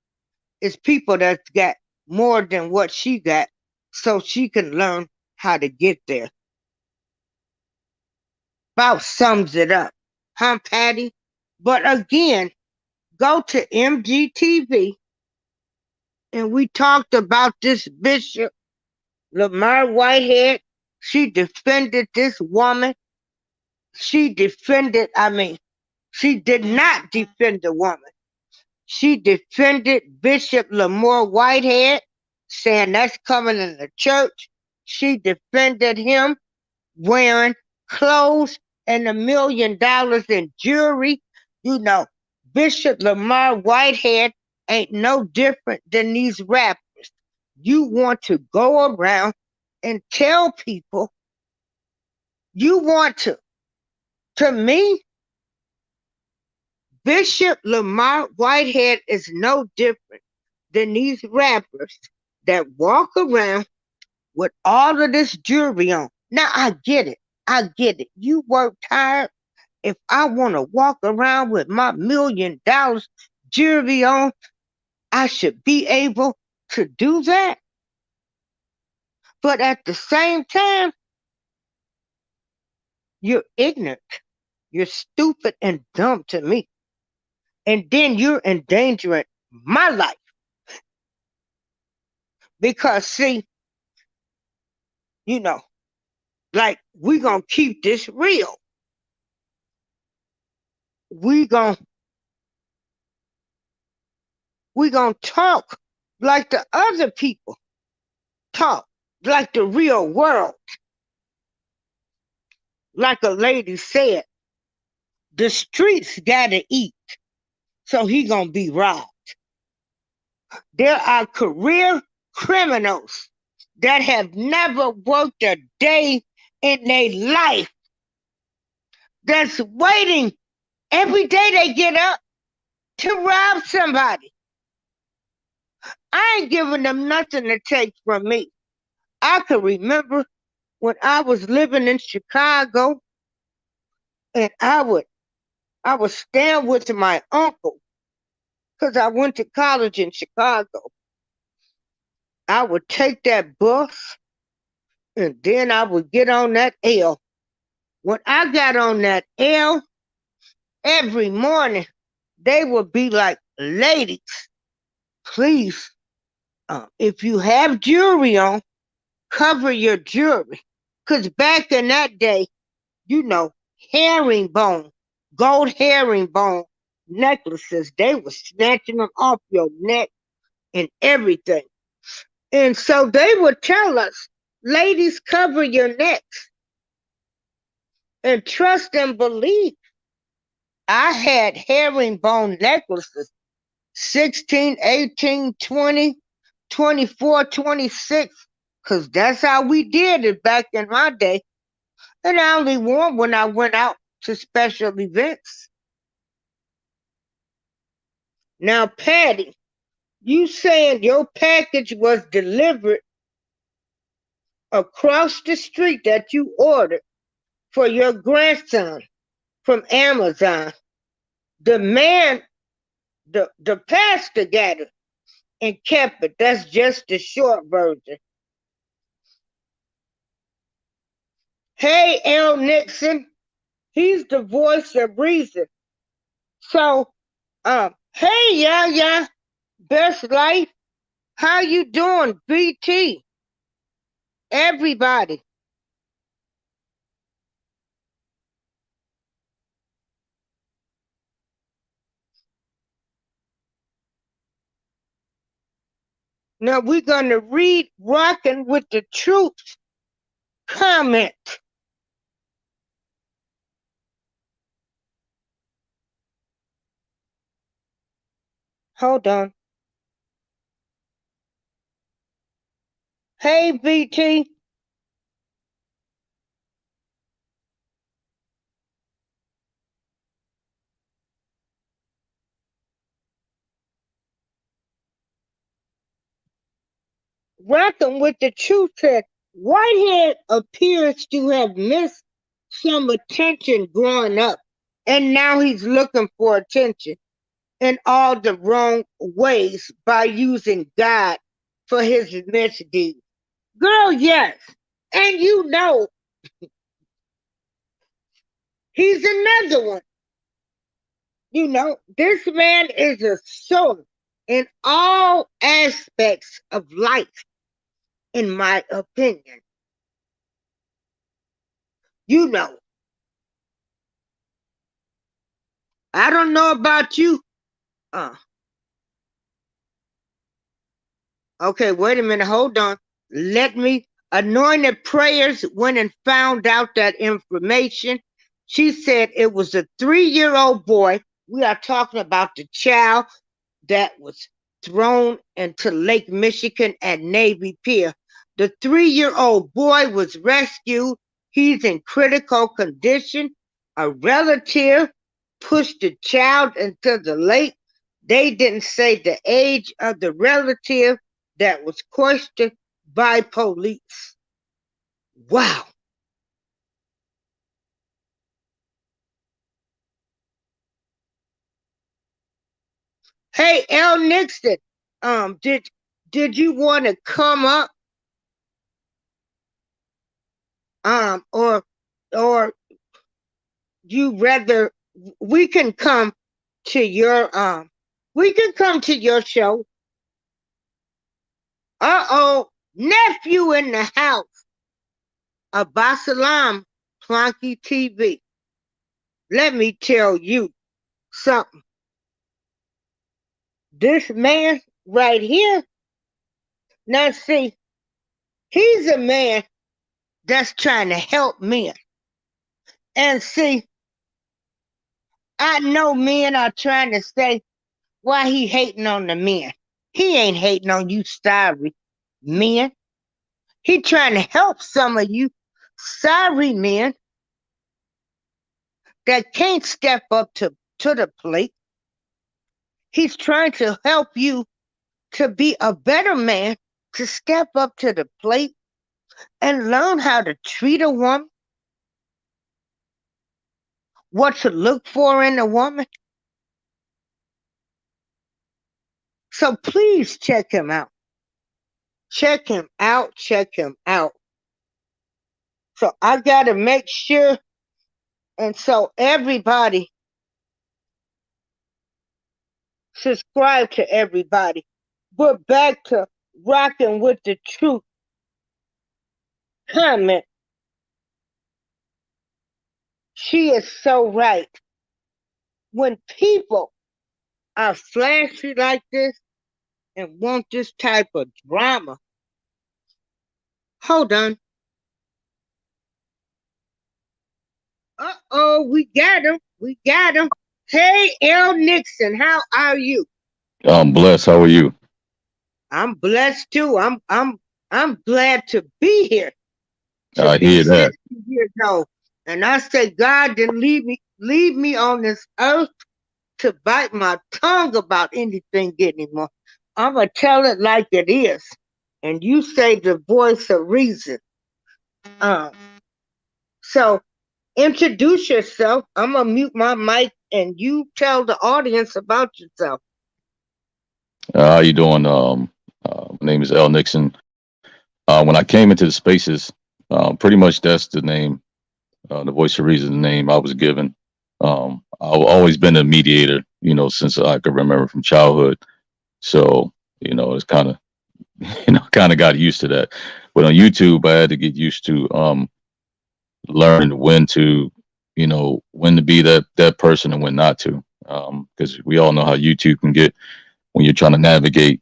is people that's got more than what she got so she can learn how to get there. About sums it up. Huh, Patty? But again, go to MGTV and we talked about this Bishop Lamar Whitehead. She defended this woman. She did not defend the woman. She defended Bishop Lamar Whitehead, saying that's coming in the church. She defended him wearing clothes and $1 million in jewelry. Bishop Lamar Whitehead ain't no different than these rappers. You want to go around and tell people you want to. To me, Bishop Lamar Whitehead is no different than these rappers that walk around with all of this jewelry on. Now, I get it. You work tired. If I want to walk around with my $1 million jewelry on, I should be able to do that. But at the same time, you're ignorant. You're stupid and dumb to me. And then you're endangering my life. Because, see, like, we gonna keep this real. We gonna talk like the other people talk, like the real world. Like a lady said, the streets gotta eat, so he gonna be robbed. There are career criminals that have never worked a day in their life that's waiting every day they get up to rob somebody. I ain't giving them nothing to take from me. I can remember when I was living in Chicago and I would stand with my uncle because I went to college in Chicago. I would take that bus and then I would get on that L. When I got on that L, every morning they would be like, ladies, please, if you have jewelry on, cover your jewelry. Because back in that day, herringbone, gold herringbone necklaces, they were snatching them off your neck and everything. And so they would tell us, ladies, cover your necks and trust and believe. I had herringbone necklaces 16, 18, 20, 24, 26, because that's how we did it back in my day. And I only wore when I went out to special events. Now, Patty, you saying your package was delivered across the street that you ordered for your grandson from Amazon. The man, the pastor got it and kept it. That's just the short version. Hey, L. Nixon, he's the voice of reason. So, hey, yeah, best life. How you doing, BT? Everybody. Now we're going to read Rockin' with the Truth comment. Hold on. Hey, BT. Rocking with the Truth said Whitehead appears to have missed some attention growing up, and now he's looking for attention in all the wrong ways by using God for his misdeeds. Girl, yes. And you know, he's another one. You know, this man is a soul in all aspects of life, in my opinion. You know, I don't know about you. Uh, okay, wait a minute, hold on. Let me. Anointed Prayers went and found out that information. She said it was a 3-year-old boy. We are talking about the child that was thrown into Lake Michigan at Navy Pier. The 3-year-old boy was rescued. He's in critical condition. A relative pushed the child into the lake. They didn't say the age of the relative that was questioned by police. Wow. Hey, L. Nixon, did you want to come up, or you rather we can come to your show? Uh-oh, nephew in the house. Abasalam Plonky TV. Let me tell you something. This man right here, now see, he's a man that's trying to help men. And see, I know men are trying to say, why he hating on the men? He ain't hating on you sorry men. He trying to help some of you sorry men that can't step up to the plate. He's trying to help you to be a better man, to step up to the plate and learn how to treat a woman, what to look for in a woman. So please check him out. Check him out. Check him out. So I got to make sure. And so everybody, subscribe to everybody. But back to Rocking with the Truth. Comment. She is so right. When people are flashy like this and want this type of drama, hold on. Uh-oh, we got him. We got him. Hey, L. Nixon, how are you? I'm blessed. How are you? I'm blessed too. I'm glad to be here. I hear that. 60 years old. And I say God didn't leave me on this earth to bite my tongue about anything anymore. I'm gonna tell it like it is. And you say the voice of reason. So introduce yourself. I'm gonna mute my mic and you tell the audience about yourself. How you doing? My name is L. Nixon. When I came into the spaces, pretty much that's the name, the voice of reason, the name I was given. I've always been a mediator, since I could remember from childhood. So, it's kind of, kind of got used to that. But on YouTube, I had to get used to learn when to be that person and when not to. Because we all know how YouTube can get when you're trying to navigate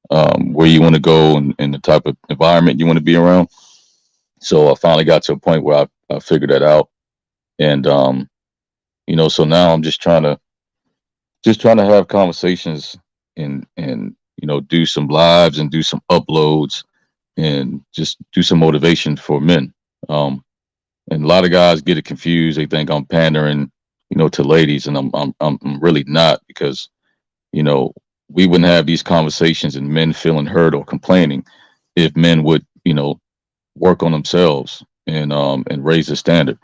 where you want to go and the type of environment you want to be around. So I finally got to a point where I figured that out. And so now I'm just trying to have conversations and do some lives and do some uploads and just do some motivation for men. And a lot of guys get it confused. They think I'm pandering, to ladies, and I'm really not, because we wouldn't have these conversations and men feeling hurt or complaining if men would, work on themselves and raise the standard,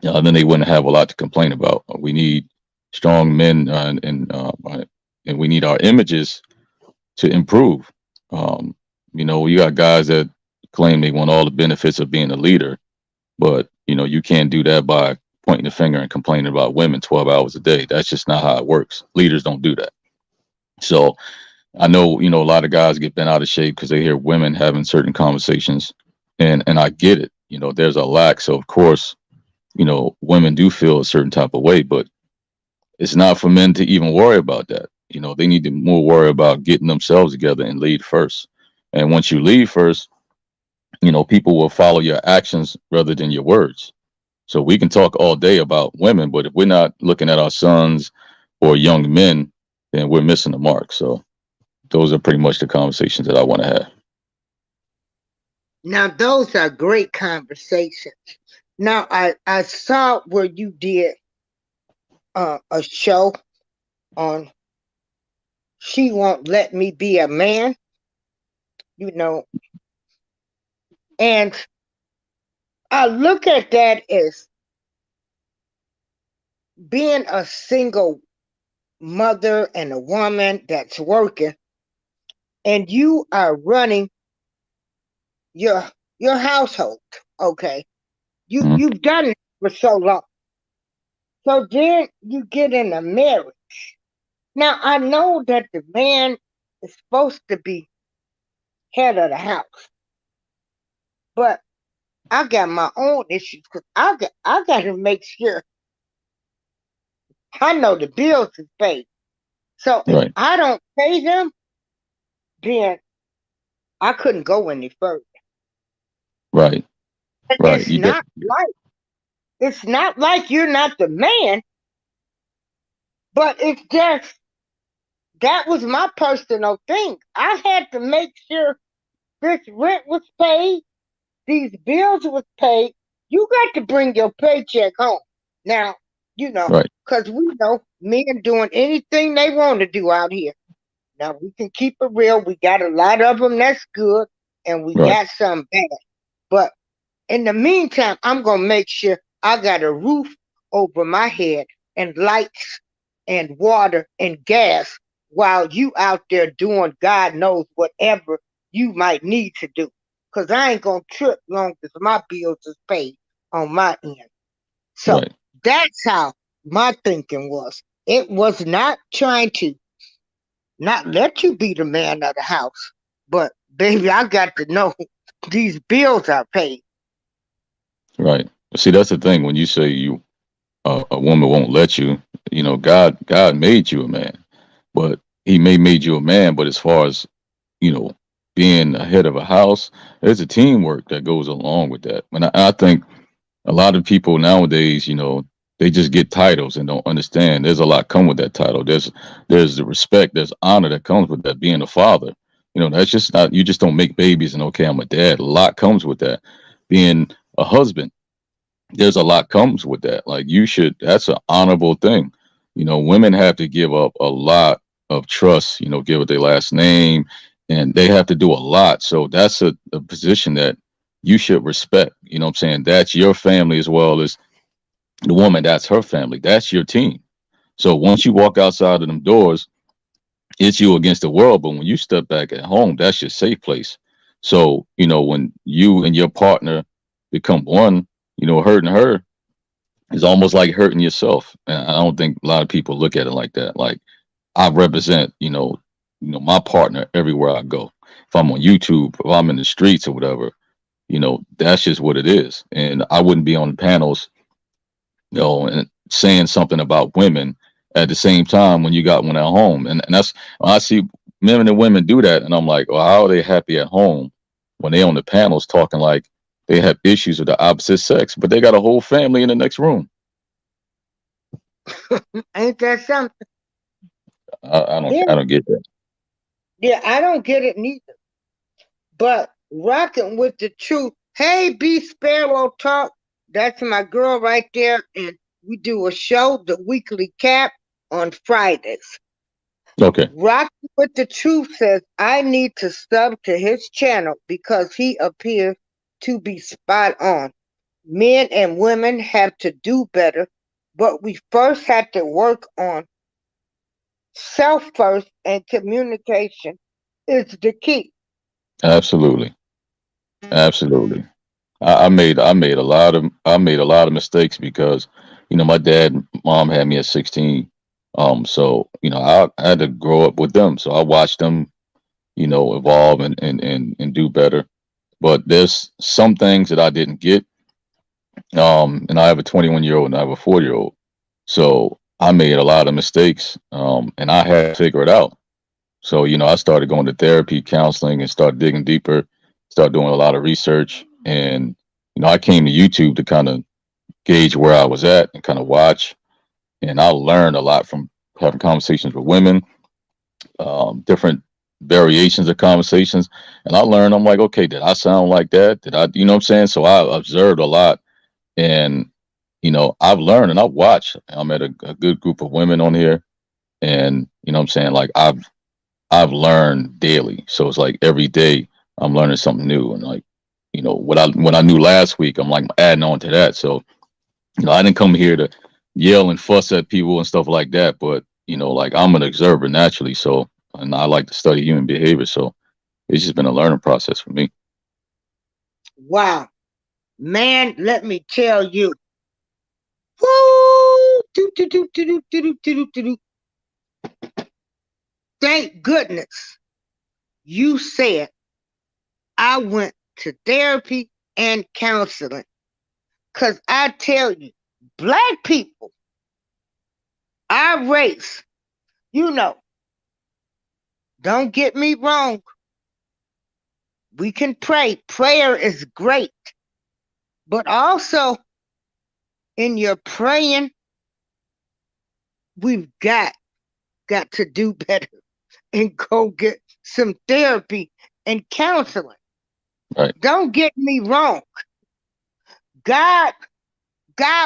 then they wouldn't have a lot to complain about. We need strong men, and we need our images to improve. Um, you got guys that claim they want all the benefits of being a leader, but you can't do that by pointing the finger and complaining about women 12 hours a day. That's just not how it works. Leaders don't do that. So I know, a lot of guys get bent out of shape because they hear women having certain conversations, and I get it. There's a lack. So of course, women do feel a certain type of way, but it's not for men to even worry about that. They need to more worry about getting themselves together and lead first. And once you lead first, people will follow your actions rather than your words. So we can talk all day about women, but if we're not looking at our sons or young men, then we're missing the mark. So those are pretty much the conversations that I want to have. Now, those are great conversations. Now, I saw where you did a show on She Won't Let Me Be a Man, and I look at that as being a single mother and a woman that's working, and you are running your household. Okay, Mhm. you've done it for so long. So then you get in a marriage. Now I know that the man is supposed to be head of the house, but I got my own issues because I got to make sure I know the bills is paid. So if Right, I don't pay them, then I couldn't go any further. right, But right. You did. it's not like you're not the man, but it's just that was my personal thing. I had to make sure this rent was paid, these bills was paid. You got to bring your paycheck home. Now, Right, because we know men doing anything they want to do out here. Now, we can keep it real. We got a lot of them that's good, and we right, got some bad. But in the meantime, I'm going to make sure I got a roof over my head and lights and water and gas while you out there doing God knows whatever you might need to do. Because I ain't going to trip long as my bills is paid on my end. So right. that's how my thinking was. It was not trying to not let you be the man of the house, but baby, I got to know these bills are paid. Right. See, that's the thing. When you say a woman won't let you, God made you a man, but He may made you a man. But as far as you know, being a head of a house, there's a teamwork that goes along with that. And I think a lot of people nowadays, they just get titles and don't understand. There's a lot come with that title. There's the respect, there's honor that comes with that. Being a father, that's just not. You just don't make babies and okay, I'm a dad. A lot comes with that. Being a husband, there's a lot comes with that. Like you should. That's an honorable thing. Women have to give up a lot of trust. Give it their last name, and they have to do a lot. So that's a position that you should respect. You know what I'm saying? That's your family as well as the woman. That's her family. That's your team. So once you walk outside of them doors, it's you against the world. But when you step back at home, that's your safe place. So when you and your partner become one, hurting her is almost like hurting yourself. And I don't think a lot of people look at it like that. Like I represent, my partner everywhere I go. If I'm on YouTube, if I'm in the streets or whatever, that's just what it is. And I wouldn't be on panels, and saying something about women at the same time when you got one at home. And that's I see men and women do that, and I'm like, well, how are they happy at home when they on the panels talking like they have issues with the opposite sex, but they got a whole family in the next room. Ain't that something? I don't Yeah, I don't get that. yeah, I don't get it neither. But rocking with the truth. Hey, B Sparrow Talk. That's my girl right there. And we do a show, the weekly cap, on Fridays. Okay. Rocky with the Truth says, I need to sub to his channel because he appears to be spot on. Men and women have to do better, but we first have to work on self first, and communication is the key. Absolutely. Absolutely. I made a lot of mistakes because, my dad and mom had me at 16. So, I had to grow up with them. So I watched them, evolve and do better. But there's some things that I didn't get. And I have a 21-year-old and I have a 4-year-old. So I made a lot of mistakes. And I had to figure it out. So, I started going to therapy, counseling, and start digging deeper, start doing a lot of research. And, I came to YouTube to kind of gauge where I was at and kind of watch. And I learned a lot from having conversations with women, different variations of conversations. And I learned, I'm like, okay, did I sound like that? Did I, you know what I'm saying? So I observed a lot. And, I've learned and I've watched. I met a good group of women on here. And, what I'm saying? Like, I've learned daily. So it's like every day I'm learning something new. And like, what I knew last week, I'm like adding on to that. So, I didn't come here to yell and fuss at people and stuff like that. But, like I'm an observer naturally. So, and I like to study human behavior. So it's just been a learning process for me. Wow. Man, let me tell you. Woo! Thank goodness you said I went to therapy and counseling. Because I tell you, black people, our race, you know, don't get me wrong. We can pray. Prayer is great. But also, in your praying, we've got to do better and go get some therapy and counseling. Right. Don't get me wrong. God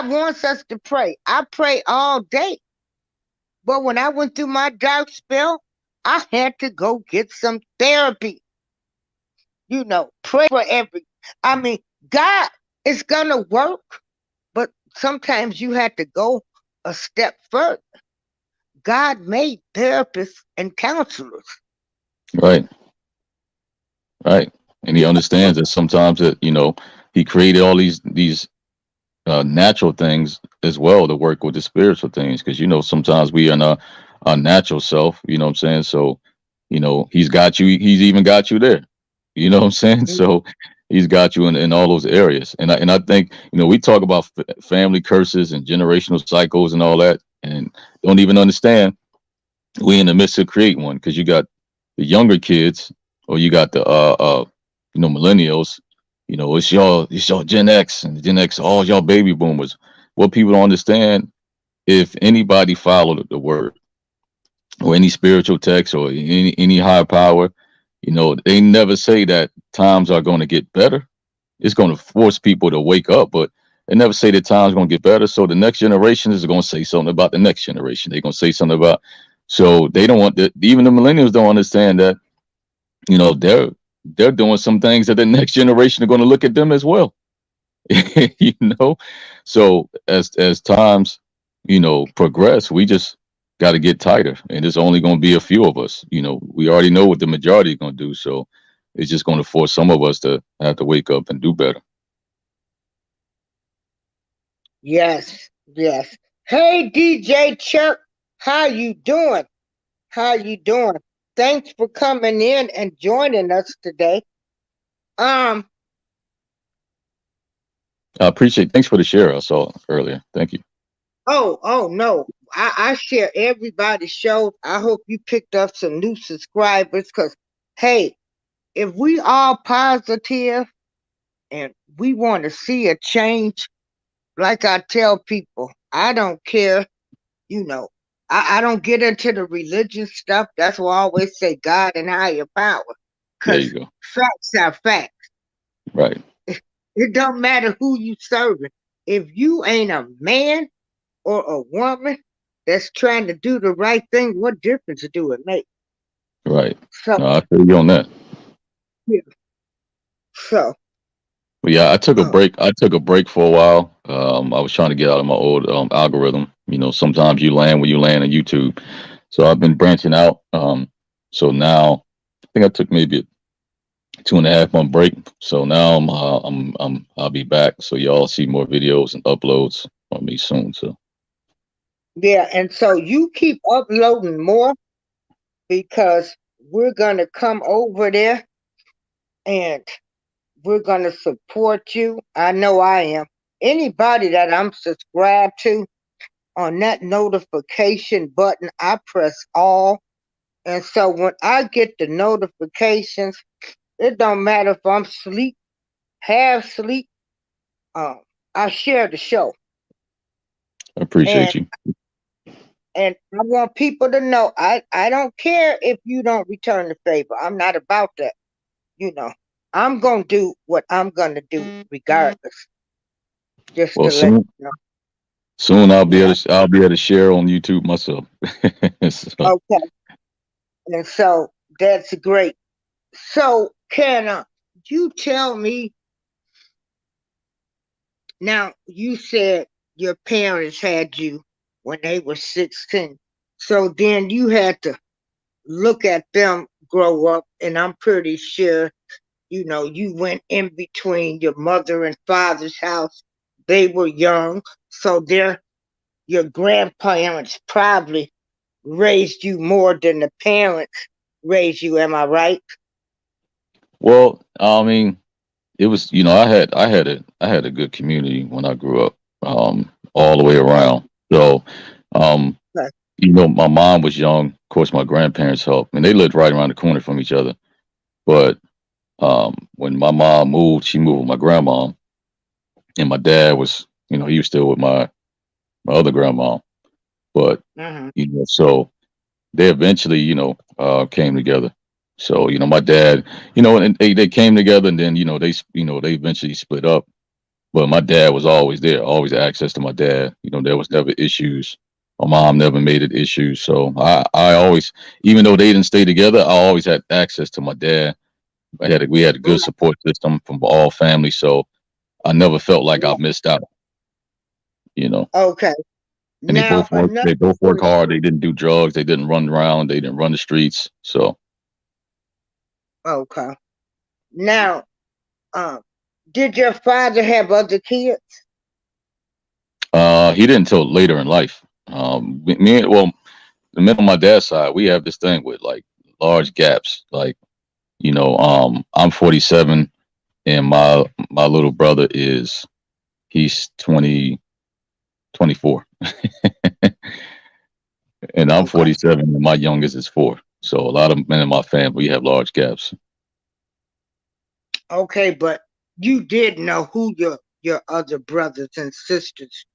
wants us to pray. I pray all day. But when I went through my dark spell, I had to go get some therapy. Pray for I mean, God is gonna work, but sometimes you have to go a step further. God made therapists and counselors. Right. Right. And he understands that sometimes that, he created all these natural things as well to work with the spiritual things. Because, sometimes we are in our natural self, you know what I'm saying? So, he's got you, he's even got you there. You know what I'm saying? So he's got you in all those areas. And I think, we talk about family curses and generational cycles and all that, and don't even understand we in the midst of creating one because you got the younger kids or you got the millennials. It's y'all Gen X and Gen X, all y'all baby boomers. What people don't understand, if anybody followed the word or any spiritual text or any higher power, they never say that times are going to get better. It's going to force people to wake up, but they never say that times going to get better. So the next generation is going to say something about the next generation. They're going to say something about. So they don't want that. Even the millennials don't understand that. They're doing some things that the next generation are going to look at them as well. you know. So as times progress, we just got to get tighter, and there's only going to be a few of us. We already know what the majority is going to do, so it's just going to force some of us to have to wake up and do better. Yes, yes. Hey, DJ Chuck, how you doing? How you doing? Thanks for coming in and joining us today. I appreciate. Thanks for the share I saw earlier. Thank you. Oh no. I share everybody's show. I hope you picked up some new subscribers because hey, if we all positive and we want to see a change, like I tell people, I don't care, I don't get into the religious stuff. That's why I always say God and higher power. There Because you go. facts are facts. Right. It don't matter who you serving. If you ain't a man or a woman that's trying to do the right thing, what difference do it make? Right. So, No, I feel you on that. yeah. So, But yeah, I took a um, break. I took a break for a while. I was trying to get out of my old algorithm. You know, sometimes you land where you land on YouTube. So I've been branching out. So now I think I took maybe a 2.5 month break. So now I'll be back. So y'all see more videos and uploads on me soon. So yeah, and so you keep uploading more because we're gonna come over there and we're gonna support you. I know I am. Anybody that I'm subscribed to, on that notification button, I press all. And so when I get the notifications, it don't matter if I'm sleep, half sleep, um, I share the show. I appreciate And you. and I want people to know I don't care if you don't return the favor. I'm not about that. You know. I'm gonna do what I'm gonna do regardless. Just Well, to let soon you know. soon Yeah. I'll be able to share on YouTube myself. So, Okay. And so that's great. So can you tell me now? You said your parents had you when they were 16, so then you had to look at them grow up, and I'm pretty sure you went in between your mother and father's house. They were young, so your grandparents probably raised you more than the parents raised you. Am I right? well, I mean, it was, I had a good community when I grew up, all the way around. So, um, Okay. my mom was young. Of course, my grandparents helped, and they lived right around the corner from each other. But when my mom moved, she moved with my grandma, and my dad was, he was still with my other grandma. But Mm-hmm. so they eventually, came together. So, my dad, and they came together, and then, they eventually split up. But my dad was always there, always access to my dad. There was never issues. My mom never made it issues. So I always, even though they didn't stay together, I always had access to my dad. We had a good support system from all families. So I never felt like I missed out, you know. Okay. And Now they another both worked thing. hard. They didn't do drugs. They didn't run around. They didn't run the streets. So Okay. Now, um, did your father have other kids? he didn't until later in life. Well, the men on my dad's side, we have this thing with like large gaps. Like, I'm 47 and my little brother he's 24, and I'm Okay. 47 and my youngest is 4. So a lot of men in my family have large gaps. Okay, but you did know who your other brothers and sisters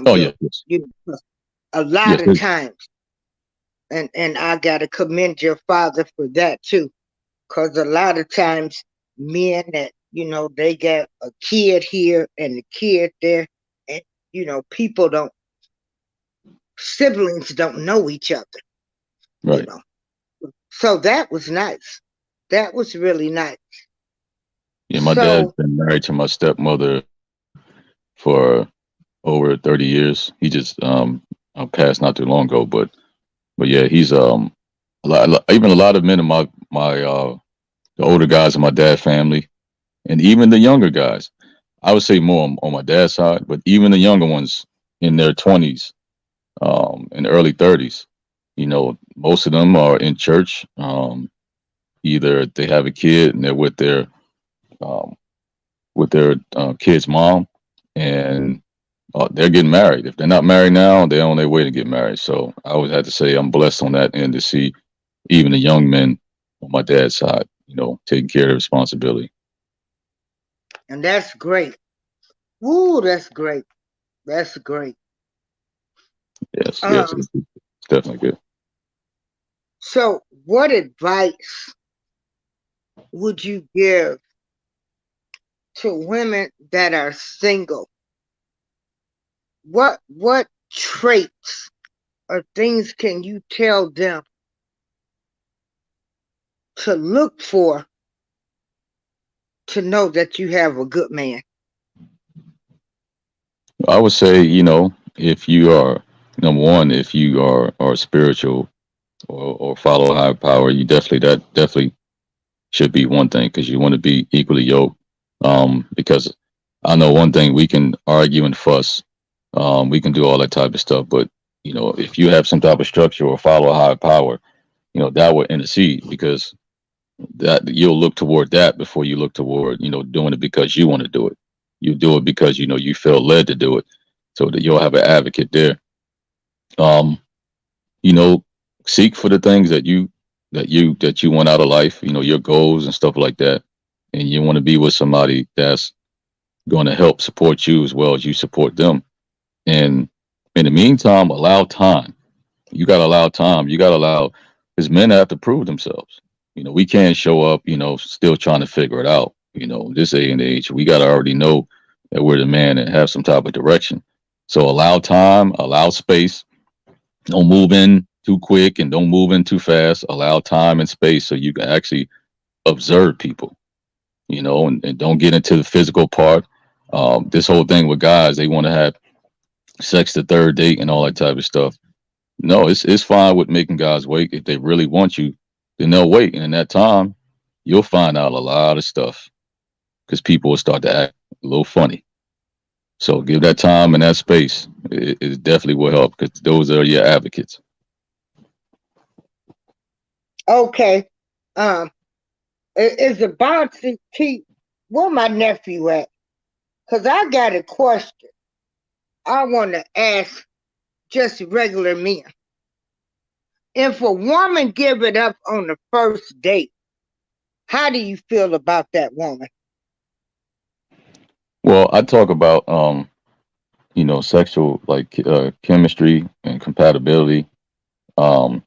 Oh were. yeah, yes, A lot yes, of times, and I gotta commend your father for that too, because a lot of times men that they got a kid here and a kid there, and people don't siblings don't know each other, you right. know. So that was nice. That was really nice. Yeah, my dad's So been married to my stepmother for over 30 years. He just passed not too long ago, but yeah, he's even a lot of men in my the older guys in my dad's family, and even the younger guys. I would say more on my dad's side, but even the younger ones in their 20s, and early 30s, most of them are in church. Either they have a kid and they're um, with their kid's mom, and they're getting married. If they're not married now, they're on their way to get married. So I always had to say I'm blessed on that end to see even the young men on my dad's side, taking care of the responsibility. and that's great. Woo, that's great. That's great. Yes, yes, Um, it's definitely good. so what advice would you give to women that are single? What traits or things can you tell them to look for to know that you have a good man? I would say, if you are number one, if you are spiritual or follow a higher power, that definitely should be one thing because you want to be equally yoked. Because I know one thing, we can argue and fuss, we can do all that type of stuff, but if you have some type of structure or follow a higher power, that will intercede because that you'll look toward that before you look toward doing it because you want to do it. You do it because you feel led to do it, so that you'll have an advocate there. Um, you know, Seek for the things that you want out of life. Your goals and stuff like that, and you want to be with somebody that's going to help support you as well as you support them. And in the meantime, allow time. You got to allow time. You got to allow, because men have to prove themselves. We can't show up, still trying to figure it out. This day and age, we got to already know that we're the man and have some type of direction. So allow time, allow space. Don't move in too quick and don't move in too fast. Allow time and space so you can actually observe people, and don't get into the physical part. This whole thing with guys, they want to have sex the third date and all that type of stuff. No, it's fine with making guys wait. If they really want you, then they'll wait. And in that time, you'll find out a lot of stuff because people will start to act a little funny. So give that time and that space. It definitely will help because those are your advocates. Okay. Um, is about to keep where my nephew at? Cause I got a question I want to ask just regular men. If a woman give it up on the first date, how do you feel about that woman? Well, I talk about sexual like chemistry and compatibility. Um,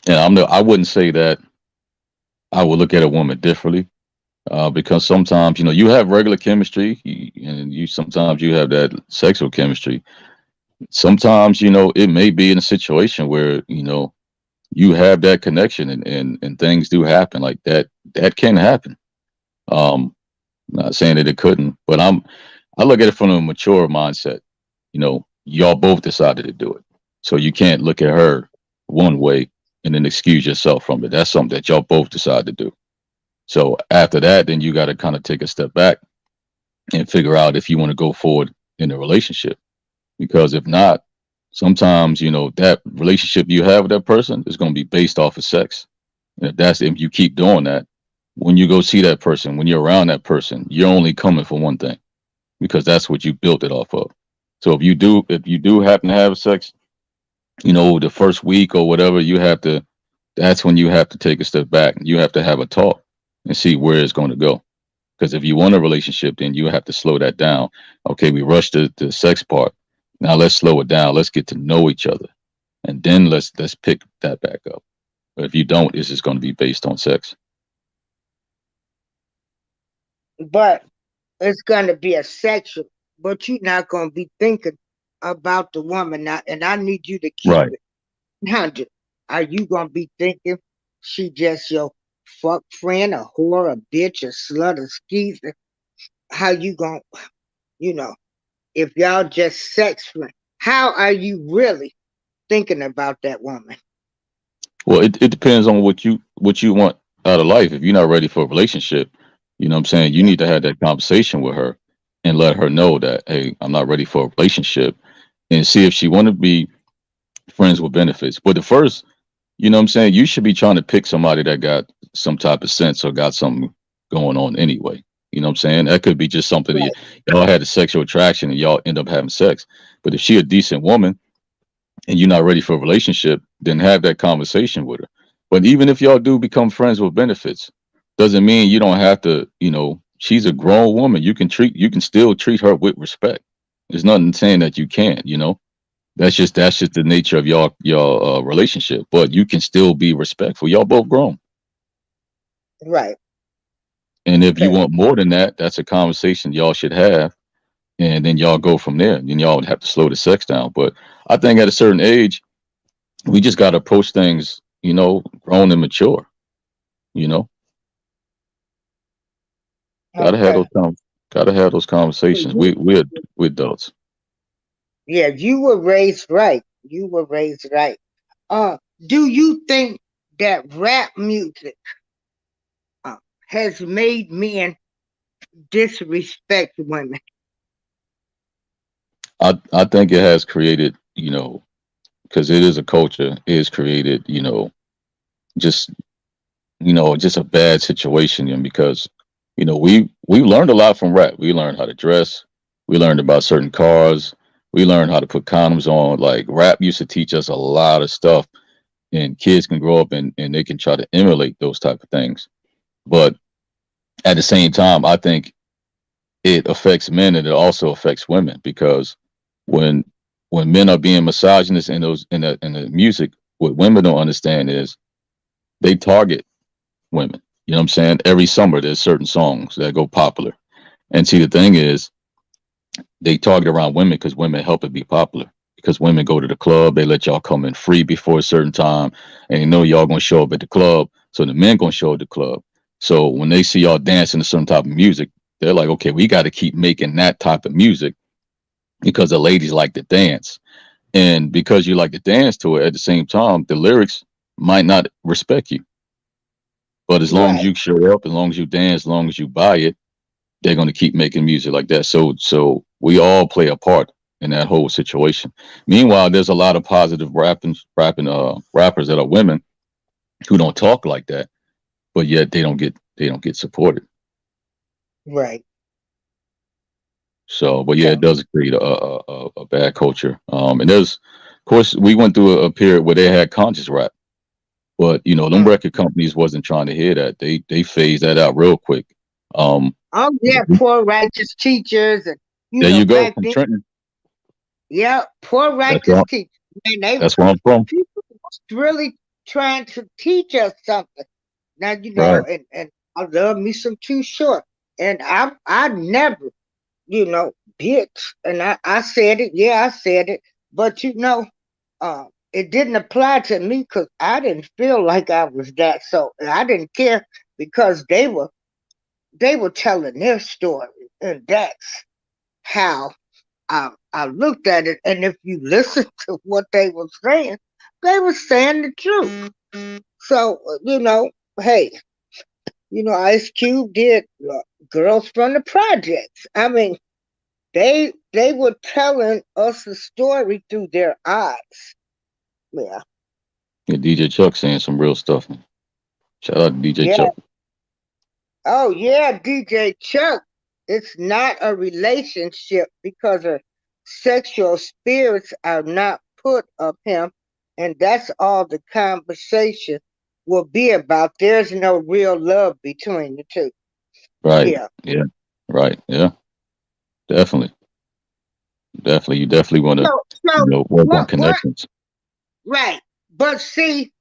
and I wouldn't say that I would look at a woman differently because sometimes you have regular chemistry and you sometimes you have that sexual chemistry. Sometimes it may be in a situation where you have that connection and things do happen like that. That can happen. Not saying that it couldn't, but I look at it from a mature mindset. Y'all both decided to do it, so you can't look at her one way and then excuse yourself from it. That's something that y'all both decide to do. So after that, then you got to kind of take a step back and figure out if you want to go forward in a relationship. Because if not, sometimes that relationship you have with that person is going to be based off of sex. And if you keep doing that, when you go see that person, when you're around that person, you're only coming for one thing because that's what you built it off of. So if you do happen to have sex, the first week or whatever, that's when you have to take a step back. You have to have a talk and see where it's going to go. Because if you want a relationship, then you have to slow that down. Okay, we rushed the sex part. Now let's slow it down. Let's get to know each other, and then let's pick that back up. But if you don't, it's just going to be based on sex. But it's gonna be a sexual, but you're not gonna be thinking about the woman now, and I need you to keep Right. it 100. Are you gonna be thinking she just your fuck friend, a whore, a bitch, a slut, a skeezer? How you gonna, you know, if y'all just sex friends, how are you really thinking about that woman? Well, it depends on what you want out of life. If you're not ready for a relationship, what I'm saying, you Yeah. need to have that conversation with her and let her know that, hey, I'm not ready for a relationship, and see if she want to be friends with benefits. But the first, what I'm saying, you should be trying to pick somebody that got some type of sense or got something going on anyway. You know what I'm saying? That could be just something that Right. y'all had a sexual attraction and y'all end up having sex. But if she a decent woman and you're not ready for a relationship, then have that conversation with her. But even if y'all do become friends with benefits, doesn't mean you don't have to, she's a grown woman. You can still treat her with respect. There's nothing saying that you can't. That's just the nature of your relationship. But you can still be respectful. Y'all both grown. Right. And if you Okay. want more than that, that's a conversation y'all should have. and then y'all go from there. Then y'all would have to slow the sex down. But I think at a certain age, we just got to approach things, grown and mature. You know, gotta have Okay. those gotta have those conversations. We're adults. Yeah, you were raised right. You were raised right. Uh, do you think that rap music uh, has made men disrespect women? I think it has created, because it is a culture, it has created, just just a bad situation. And because we learned a lot from rap. We learned how to dress. We learned about certain cars. We learned how to put condoms on. Like rap used to teach us a lot of stuff, and kids can grow up and they can try to emulate those type of things. But at the same time, I think it affects men and it also affects women because when men are being misogynist in the music, what women don't understand is they target women. You know what I'm saying? Every summer there's certain songs that go popular. And see the thing is they target around women because women help it be popular. Because women go to the club, they let y'all come in free before a certain time, and they know y'all gonna show up at the club. So the men gonna show up at the club. So when they see y'all dancing to certain type of music, they're like, okay, we got to keep making that type of music because the ladies like to dance. And because you like to dance to it, at the same time, the lyrics might not respect you. But as long as Right, you show up, as long as you dance, as long as you buy it, they're going to keep making music like that. So we all play a part in that whole situation. Meanwhile, there's a lot of positive rappers that are women who don't talk like that, but yet they don't get supported. right. So, but yeah, So, it does create a bad culture. And there's, of course, we went through a period where they had conscious rap, but them mm. record companies wasn't trying to hear that. They phased that out real quick. Um, Oh yeah, poor righteous teachers, and there you go back from then, Trenton. yeah, poor That's righteous where teachers. Man, they that's where I'm from. people was really trying to teach us something. Now Right. and I love me some Too Short, and I never bitch, and I said it. Yeah, I said it, but it didn't apply to me because I didn't feel like I was that. So I didn't care because they were telling their story, and that's how I looked at it. And if you listen to what they were saying the truth. So hey, Ice Cube did Girls from the Projects. I mean, they were telling us a story through their eyes. Yeah, Yeah, DJ Chuck saying some real stuff. Shout out to DJ yeah. Chuck. Oh yeah, DJ Chuck. It's not a relationship because of sexual spirits are not put of him, and that's all the conversation will be about. There's no real love between the two. Right. Yeah. Yeah. Right. Yeah. Definitely. Definitely. You definitely want to, So work on what? connections. Right. But see,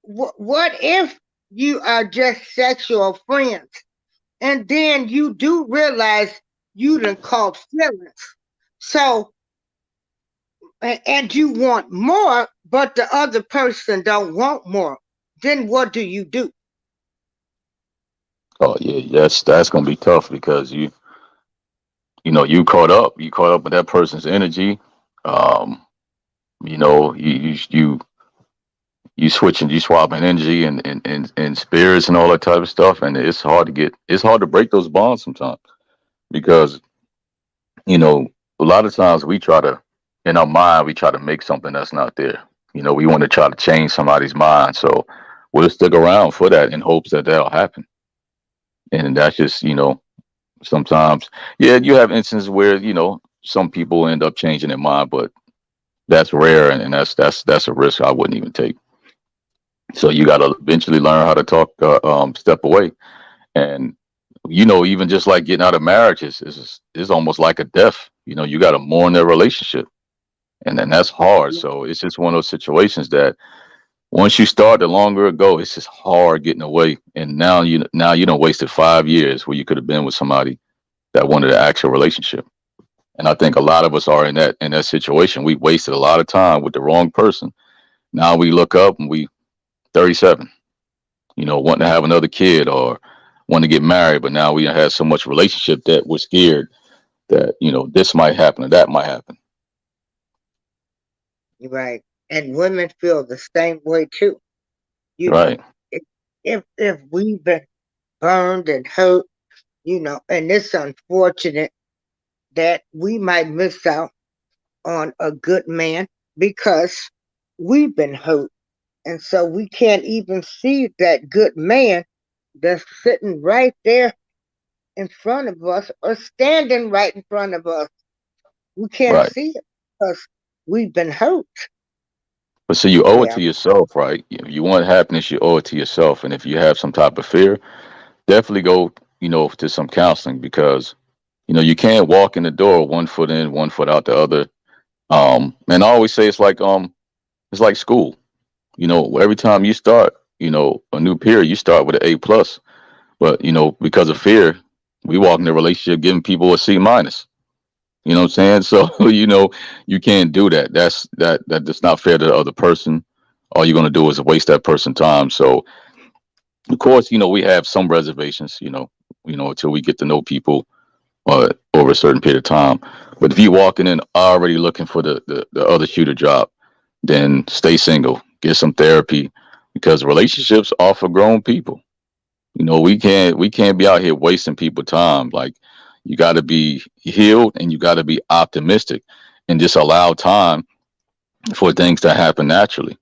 what if you are just sexual friends, and then you do realize you done caught feelings? So and you want more, but the other person don't want more. Then what do you do? Oh yeah, that's gonna be tough because you caught up with that person's energy. Um, you switching, you swapping energy and spirits and all that type of stuff, and it's hard to break those bonds sometimes because you know a lot of times we try to in our mind we try to make something that's not there. We want to try to change somebody's mind, so we'll stick around for that in hopes that that'll happen. And that's just sometimes, yeah, you have instances where some people end up changing their mind, but that's rare, and that's a risk I wouldn't even take. So you got to eventually learn how to talk, step away, and even just like getting out of marriage is almost like a death. You got to mourn their relationship, and then that's hard. So it's just one of those situations that once you start, the longer it go, it's just hard getting away. And now you don't wasted 5 years where you could have been with somebody that wanted an actual relationship. And I think a lot of us are in that situation. We wasted a lot of time with the wrong person. Now we look up and we 37, wanting to have another kid or want to get married, but now we have so much relationship that we're scared that, this might happen or that might happen. Right. And women feel the same way too. Right. If we've been burned and hurt, and it's unfortunate that we might miss out on a good man because we've been hurt. And so we can't even see that good man that's sitting right there in front of us or standing right in front of us. We can't Right. see it because we've been hurt. But so you owe it Yeah. to yourself, right? If you want happiness, you owe it to yourself. And if you have some type of fear, definitely go, to some counseling because, you can't walk in the door 1 foot in, 1 foot out the other. And I always say it's like school. Every time you start, a new period, you start with an A+. But, because of fear, we walk in a relationship giving people a C-. You know what I'm saying? So, you can't do that. That's not fair to the other person. All you're gonna do is waste that person's time. So of course, we have some reservations, until we get to know people over a certain period of time. But if you're walking in already looking for the other shoe to drop, then stay single, get some therapy because relationships are for grown people. We can't be out here wasting people time. Like you got to be healed and you got to be optimistic and just allow time for things to happen naturally.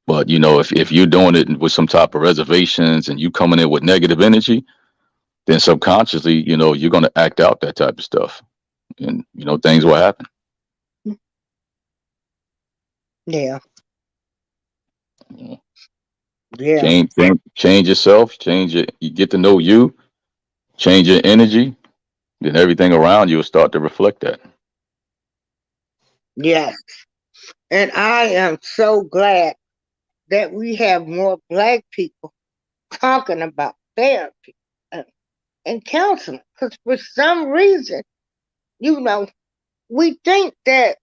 But if you're doing it with some type of reservations and you coming in with negative energy, then subconsciously, you're gonna act out that type of stuff, and things will happen. Yeah. Yeah. Yeah. Change yourself, change it. You get to know you, change your energy, then everything around you will start to reflect that. Yes. And I am so glad that we have more Black people talking about therapy and, and counseling. Because for some reason, we think that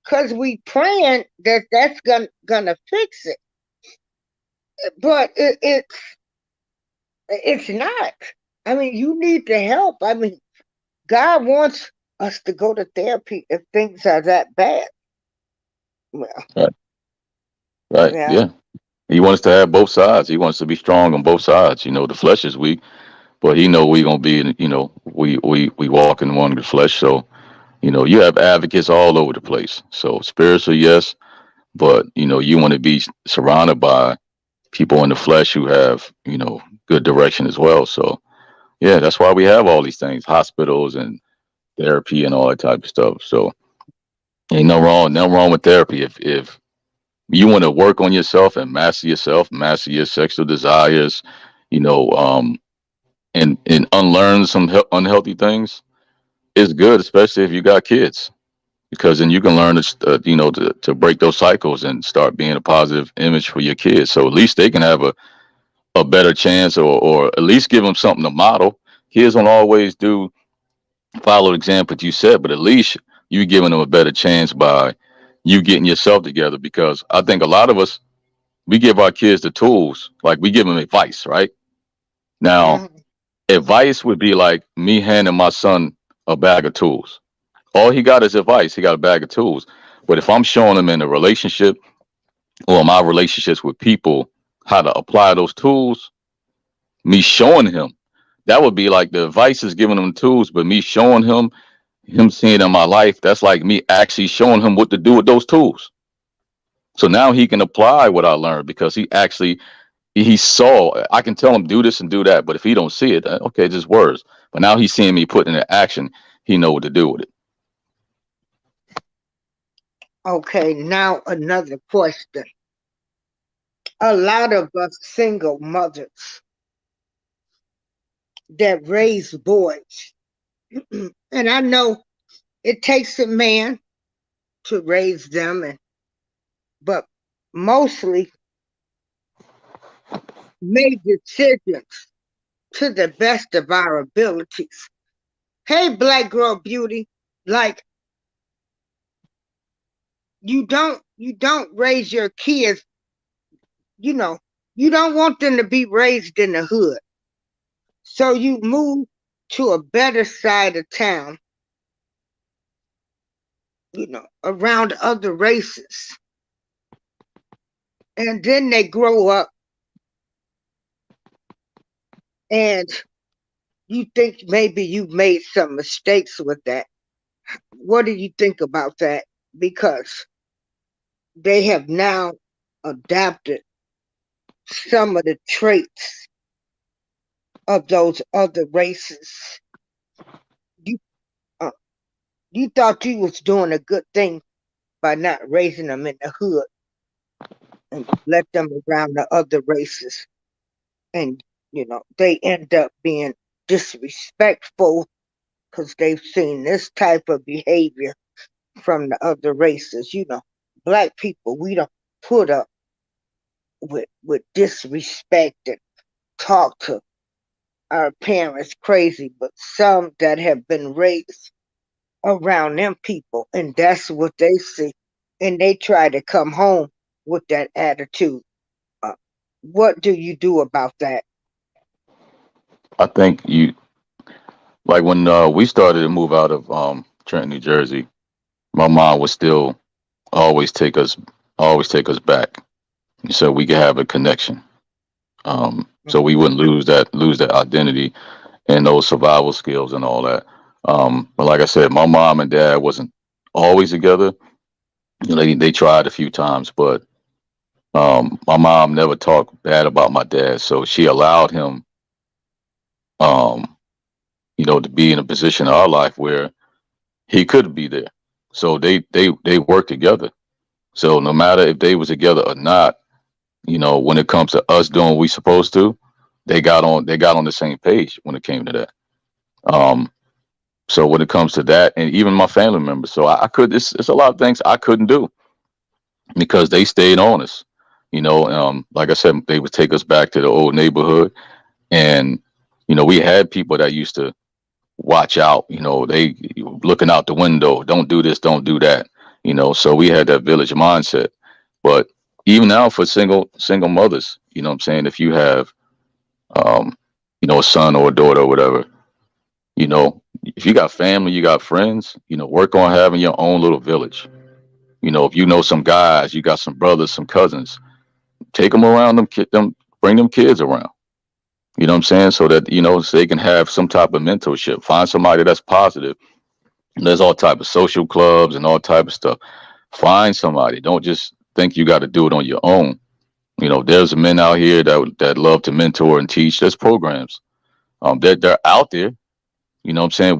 because we praying that that's gonna fix it, but it's not. I mean, you need the help. I mean, God wants us to go to therapy if things are that bad. Well, Right. Right. yeah, Yeah. He wants to have both sides. He wants to be strong on both sides. The flesh is weak, but he know we gonna be. We walk in one of the flesh. So you have advocates all over the place. So spiritual, yes, but you want to be surrounded by people in the flesh who have good direction as well. So yeah, that's why we have all these things, hospitals and therapy and all that type of stuff. So ain't no wrong with therapy. If you want to work on yourself, master your sexual desires, you know, um, and unlearn some unhealthy things, it's good, especially if you got kids, because then you can learn to break those cycles and start being a positive image for your kids. So at least they can have a better chance, or at least give them something to model. Kids don't always do follow the example that you said, but at least you giving them a better chance by you getting yourself together. Because I think a lot of us, we give our kids the tools, like we give them advice, right? Now, mhm, advice would be like me handing my son a bag of tools. All he got is advice. He got a bag of tools. But if I'm showing him in a relationship or my relationships with people how to apply those tools, me showing him, that would be like the advice is giving him tools, but me showing him seeing in my life, that's like me actually showing him what to do with those tools. So now he can apply what I learned because he saw. I can tell him do this and do that, but if he don't see it, okay, just words. But now he's seeing me put into action. He know what to do with it. okay. Now another question. A lot of us single mothers that raise boys, and I know it takes a man to raise them, but mostly make decisions to the best of our abilities. Hey, Black Girl Beauty, like you don't raise your kids, you know, you don't want them to be raised in the hood. So you move to a better side of town, around other races. And then they grow up and you think maybe you made some mistakes with that. What do you think about that? Because they have now adapted some of the traits of those other races. You uh, you thought you was doing a good thing by not raising them in the hood and let them around the other races, and they end up being disrespectful because they've seen this type of behavior from the other races. Black people, we don't put up with disrespect and talk to our parents crazy, but some that have been raised around them people, and that's what they see, and they try to come home with that attitude. Uh, what do you do about that? I think you like when we started to move out of Trenton, New Jersey. My mom would still always take us always take us back so we could have a connection. So we wouldn't lose that identity and those survival skills and all that. But like I said, my mom and dad wasn't always together. They tried a few times, but my mom never talked bad about my dad, so she allowed him, um, to be in a position in our life where he could be there. So they worked together. So no matter if they was together or not, when it comes to us doing what we supposed to, they got on the same page when it came to that. Um, so when it comes to that, and even my family members, so I could it's a lot of things I couldn't do because they stayed on us. Like I said, they would take us back to the old neighborhood, and we had people that used to watch out. They looking out the window, don't do this, don't do that. So we had that village mindset. But even now for single mothers, what I'm saying, if you have um, a son or a daughter or whatever, if you got family, you got friends, work on having your own little village. If you know some guys, you got some brothers, some cousins, take them around, bring them kids around. You know what I'm saying? So that, so they can have some type of mentorship. Find somebody that's positive. There's all type of social clubs and all type of stuff. Find somebody. Don't just think you got to do it on your own. There's men out here that love to mentor and teach. There's programs. They're out there. You know what I'm saying?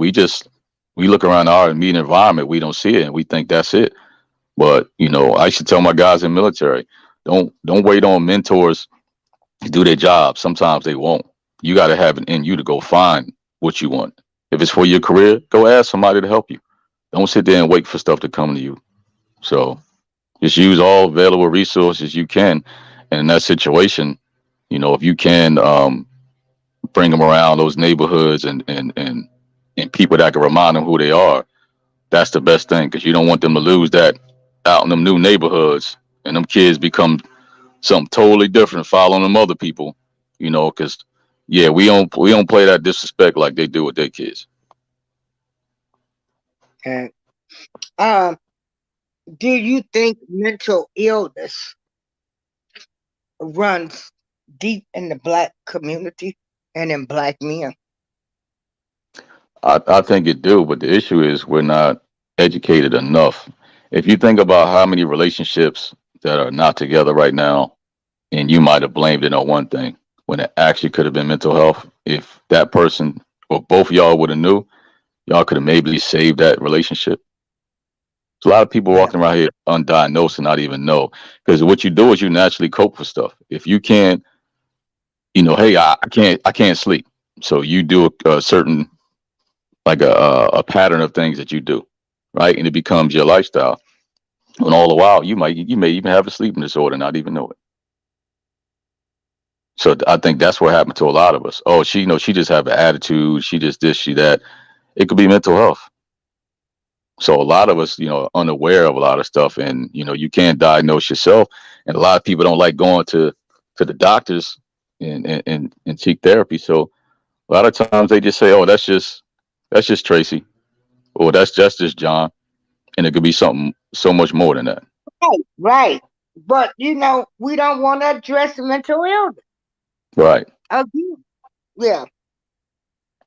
We look around our immediate environment, we don't see it, and we think that's it. But I used to tell my guys in the military, don't wait on mentors to do their job. Sometimes they won't. You got to have it in you to go find what you want. If it's for your career, go ask somebody to help you. Don't sit there and wait for stuff to come to you. So just use all available resources you can. And in that situation, if you can bring them around those neighborhoods and people that can remind them who they are, that's the best thing because you don't want them to lose that out in them new neighborhoods and them kids become something totally different following them other people, because yeah, we don't play that disrespect like they do with their kids. And um, do you think mental illness runs deep in the black community and in black men? I think it do, but the issue is we're not educated enough. If you think about how many relationships that are not together right now, and you might have blamed it on one thing when it actually could have been mental health. If that person or both of y'all would have knew, y'all could have maybe saved that relationship. There's a lot of people Yeah. walking around here undiagnosed and not even know. Because what you do is you naturally cope with stuff. If you can't, hey, I can't sleep. So you do a certain like a pattern of things that you do, right? And it becomes your lifestyle. And all the while, you may even have a sleeping disorder, and not even know it. So I think that's what happened to a lot of us. Oh, she just have an attitude. She just this, she that. It could be mental health. So a lot of us, are unaware of a lot of stuff, and you can't diagnose yourself. And a lot of people don't like going to the doctors and seek therapy. So a lot of times they just say, "Oh, that's just Tracy," or that's just John, and it could be something so much more than that. Right, right. But we don't want to address mental illness Right. again. Yeah,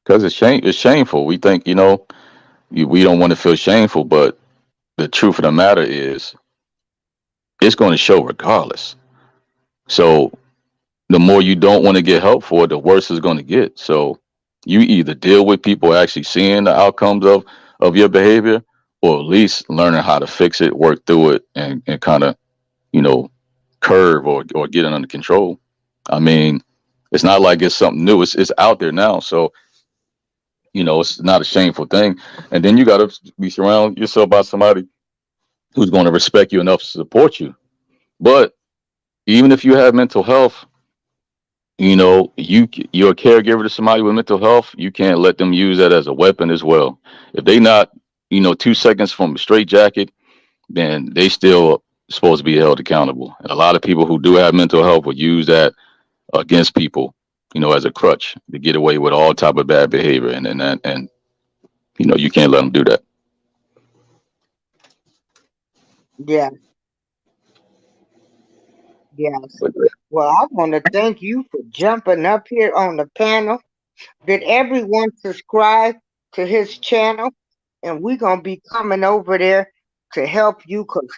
Because it's shameful. We think, we don't want to feel shameful, but the truth of the matter is it's going to show regardless. So the more you don't want to get help for it, the worse it's going to get. So you either deal with people actually seeing the outcomes of your behavior, or at least learning how to fix it, work through it, and kind of, you know, curve or get it under control. I mean, it's not like it's something new. It's out there now. So, it's not a shameful thing. And then you got to be surround yourself by somebody who's going to respect you enough to support you. But even if you have mental health, you're a caregiver to somebody with mental health. You can't let them use that as a weapon as well. If they not, 2 seconds from a straight jacket, then they still supposed to be held accountable. And a lot of people who do have mental health would use that against people, as a crutch to get away with all type of bad behavior. And you can't let them do that. yeah, yes. But, Well, I want to thank you for jumping up here on the panel. Did everyone subscribe to his channel? And we're going to be coming over there to help you because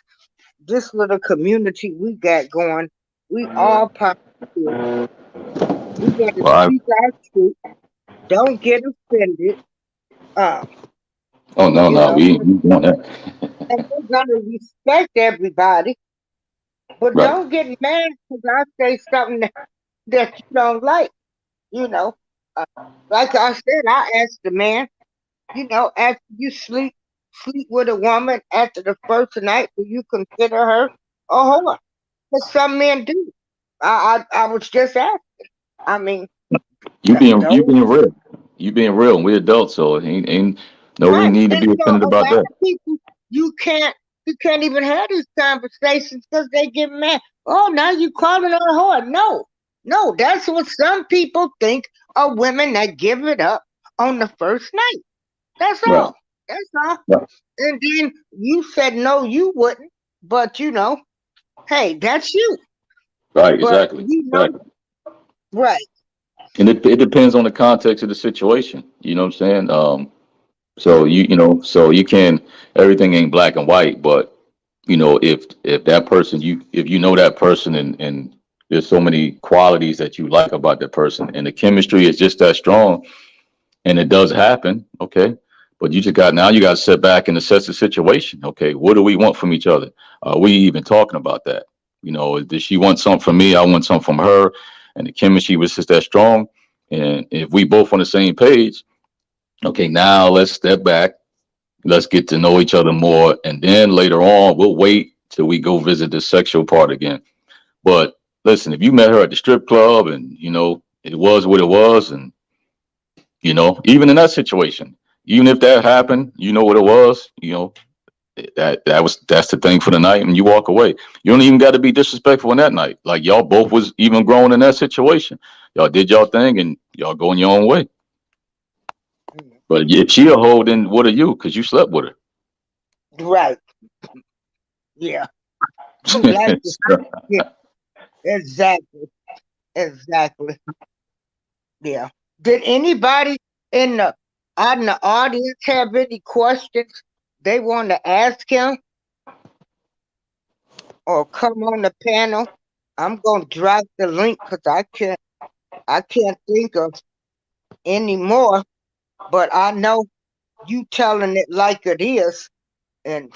this little community we got going, we all positive. We got to well, speak our truth. Don't get offended. Uh, oh no, you no, know, we want that. and we're going to respect everybody, but Right. don't get mad because I say something that you don't like. You know, uh, like I said, I asked the man, after you sleep with a woman after the first night, do you consider her a whore? Because some men do. I was just asking. I mean, You those being real. You being real, and we adults, so ain't no really right. need to And be so offended a about lot that. of people you can't even have these conversations because they get mad. Oh, now you calling her a whore. No. No, that's what some people think of women that give it up on the first night. That's Right. all. That's all. Right. And then you said no, you wouldn't. But hey, that's you. Right. But Exactly. we know, Exactly. right? And it depends on the context of the situation. You know what I'm saying? So so you can everything ain't black and white, but if that person if you know that person and there's so many qualities that you like about that person and the chemistry is just that strong and it does happen, okay. But you got to sit back and assess the situation. Okay, what do we want from each other? Are we even talking about that? Does she want something from me? I want something from her, and the chemistry was just that strong. And if we both on the same page, okay, now let's step back. Let's get to know each other more, and then later on, we'll wait till we go visit the sexual part again. But listen, if you met her at the strip club and it was what it was, and even in that situation, even if that happened, you know what it was, that's the thing for the night, and you walk away. You don't even got to be disrespectful in that night. Like y'all both was even grown in that situation. Y'all did y'all thing, and y'all going your own way. But if she a hoe, then what are you? Because you slept with Right. Yeah. You like it. her. Yeah. Exactly. Exactly. Yeah. Did anybody in the audience have any questions they want to ask him or come on the panel? I'm gonna drop the link because I can't think of any more, but I know you telling it like it is, and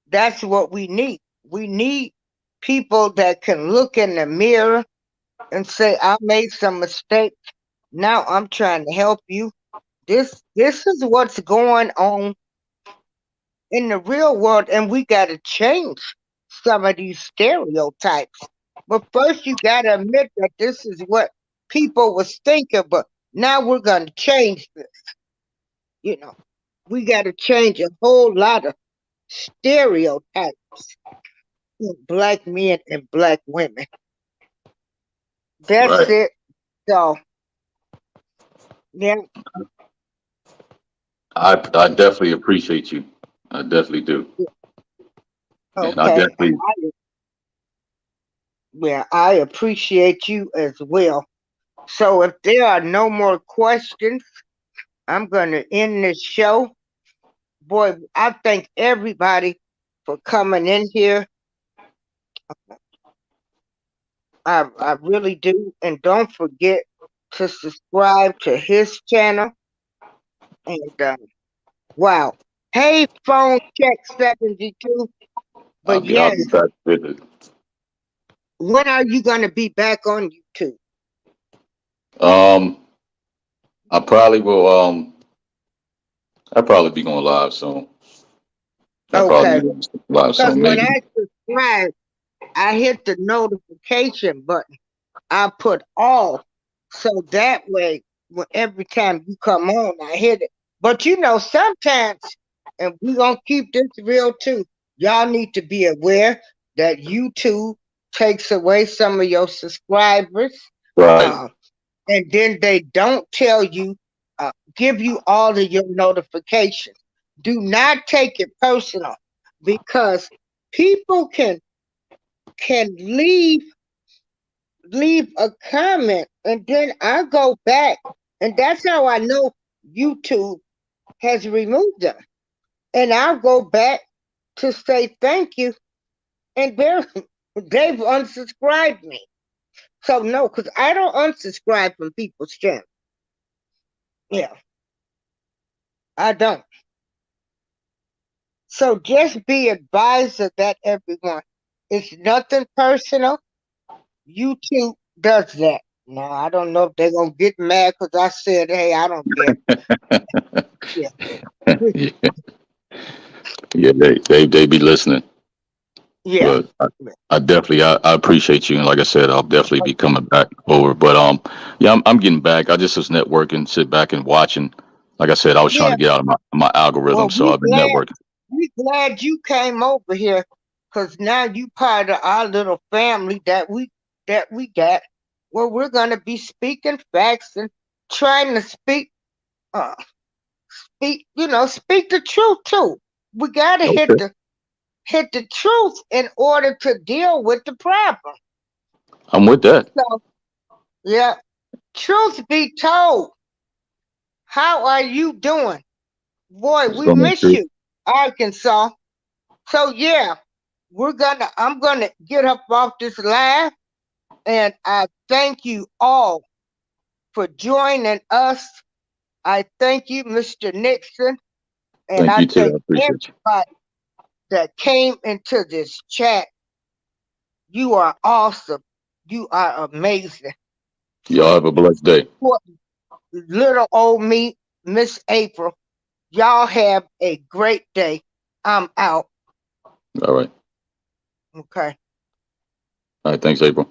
that's what we need. We need people that can look in the mirror and say, I made some mistakes. Now I'm trying to help you. This is what's going on in the real world, and we gotta change some of these stereotypes. But first you gotta admit that this is what people was thinking, but now we're gonna change this, you know. We got to change a whole lot of stereotypes in black men and black women. That's Right. it. So, yeah, I definitely appreciate you. I definitely do. And I okay. definitely, I appreciate you as well. So, if there are no more questions, I'm going to end this show. Boy, I thank everybody for coming in here. I really do. And don't forget to subscribe to his channel. And wow. Hey, phone check 72. But I'll yes, be back with it. when are you going to be back on YouTube? Um, I probably will. I'll probably be going live soon. I'll probably Okay. be going live Because soon, when maybe. I subscribe, I hit the notification button. I put all. So that way, every time you come on, I hit it. But you know, sometimes, and we're going to keep this real too, y'all need to be aware that YouTube takes away some of your subscribers. Right. Uh, and then they don't tell you, give you all of your notifications. Do not take it personal because people can leave a comment and then I go back and that's how I know YouTube has removed them. And I'll go back to say thank you and they've unsubscribed me. So no, because I don't unsubscribe from people's channel. Yeah, I don't. So just be advised of that, everyone. It's nothing personal. YouTube does that. Now, I don't know if they're going to get mad because I said, hey, I don't care. Yeah. Yeah, yeah, they be listening. Yeah. But I definitely I appreciate you, and like I said, I'll definitely be coming back over. But yeah, I'm getting back. I just was networking, sit back and watching. Like I said, I was trying Yeah. to get out of my algorithm, Well, so I've been networking. we glad you came over here because now you part of our little family that we got. Well, we're gonna be speaking facts and trying to uh speak the truth too. We gotta Okay, hit the truth in order to deal with the problem. I'm with that. So yeah, truth be told, how are you doing? Boy, Just we going miss through. you, Arkansas. So yeah, I'm gonna get up off this live and I thank you all for joining us. I thank you, Mr. Nixon, and Thank I you too. thank I appreciate you. everybody that came into this chat. You are awesome. You are amazing. Y'all have a blessed day. For little old me, Miss April, y'all have a great day. I'm out. All right. Okay. All right. Thanks, April.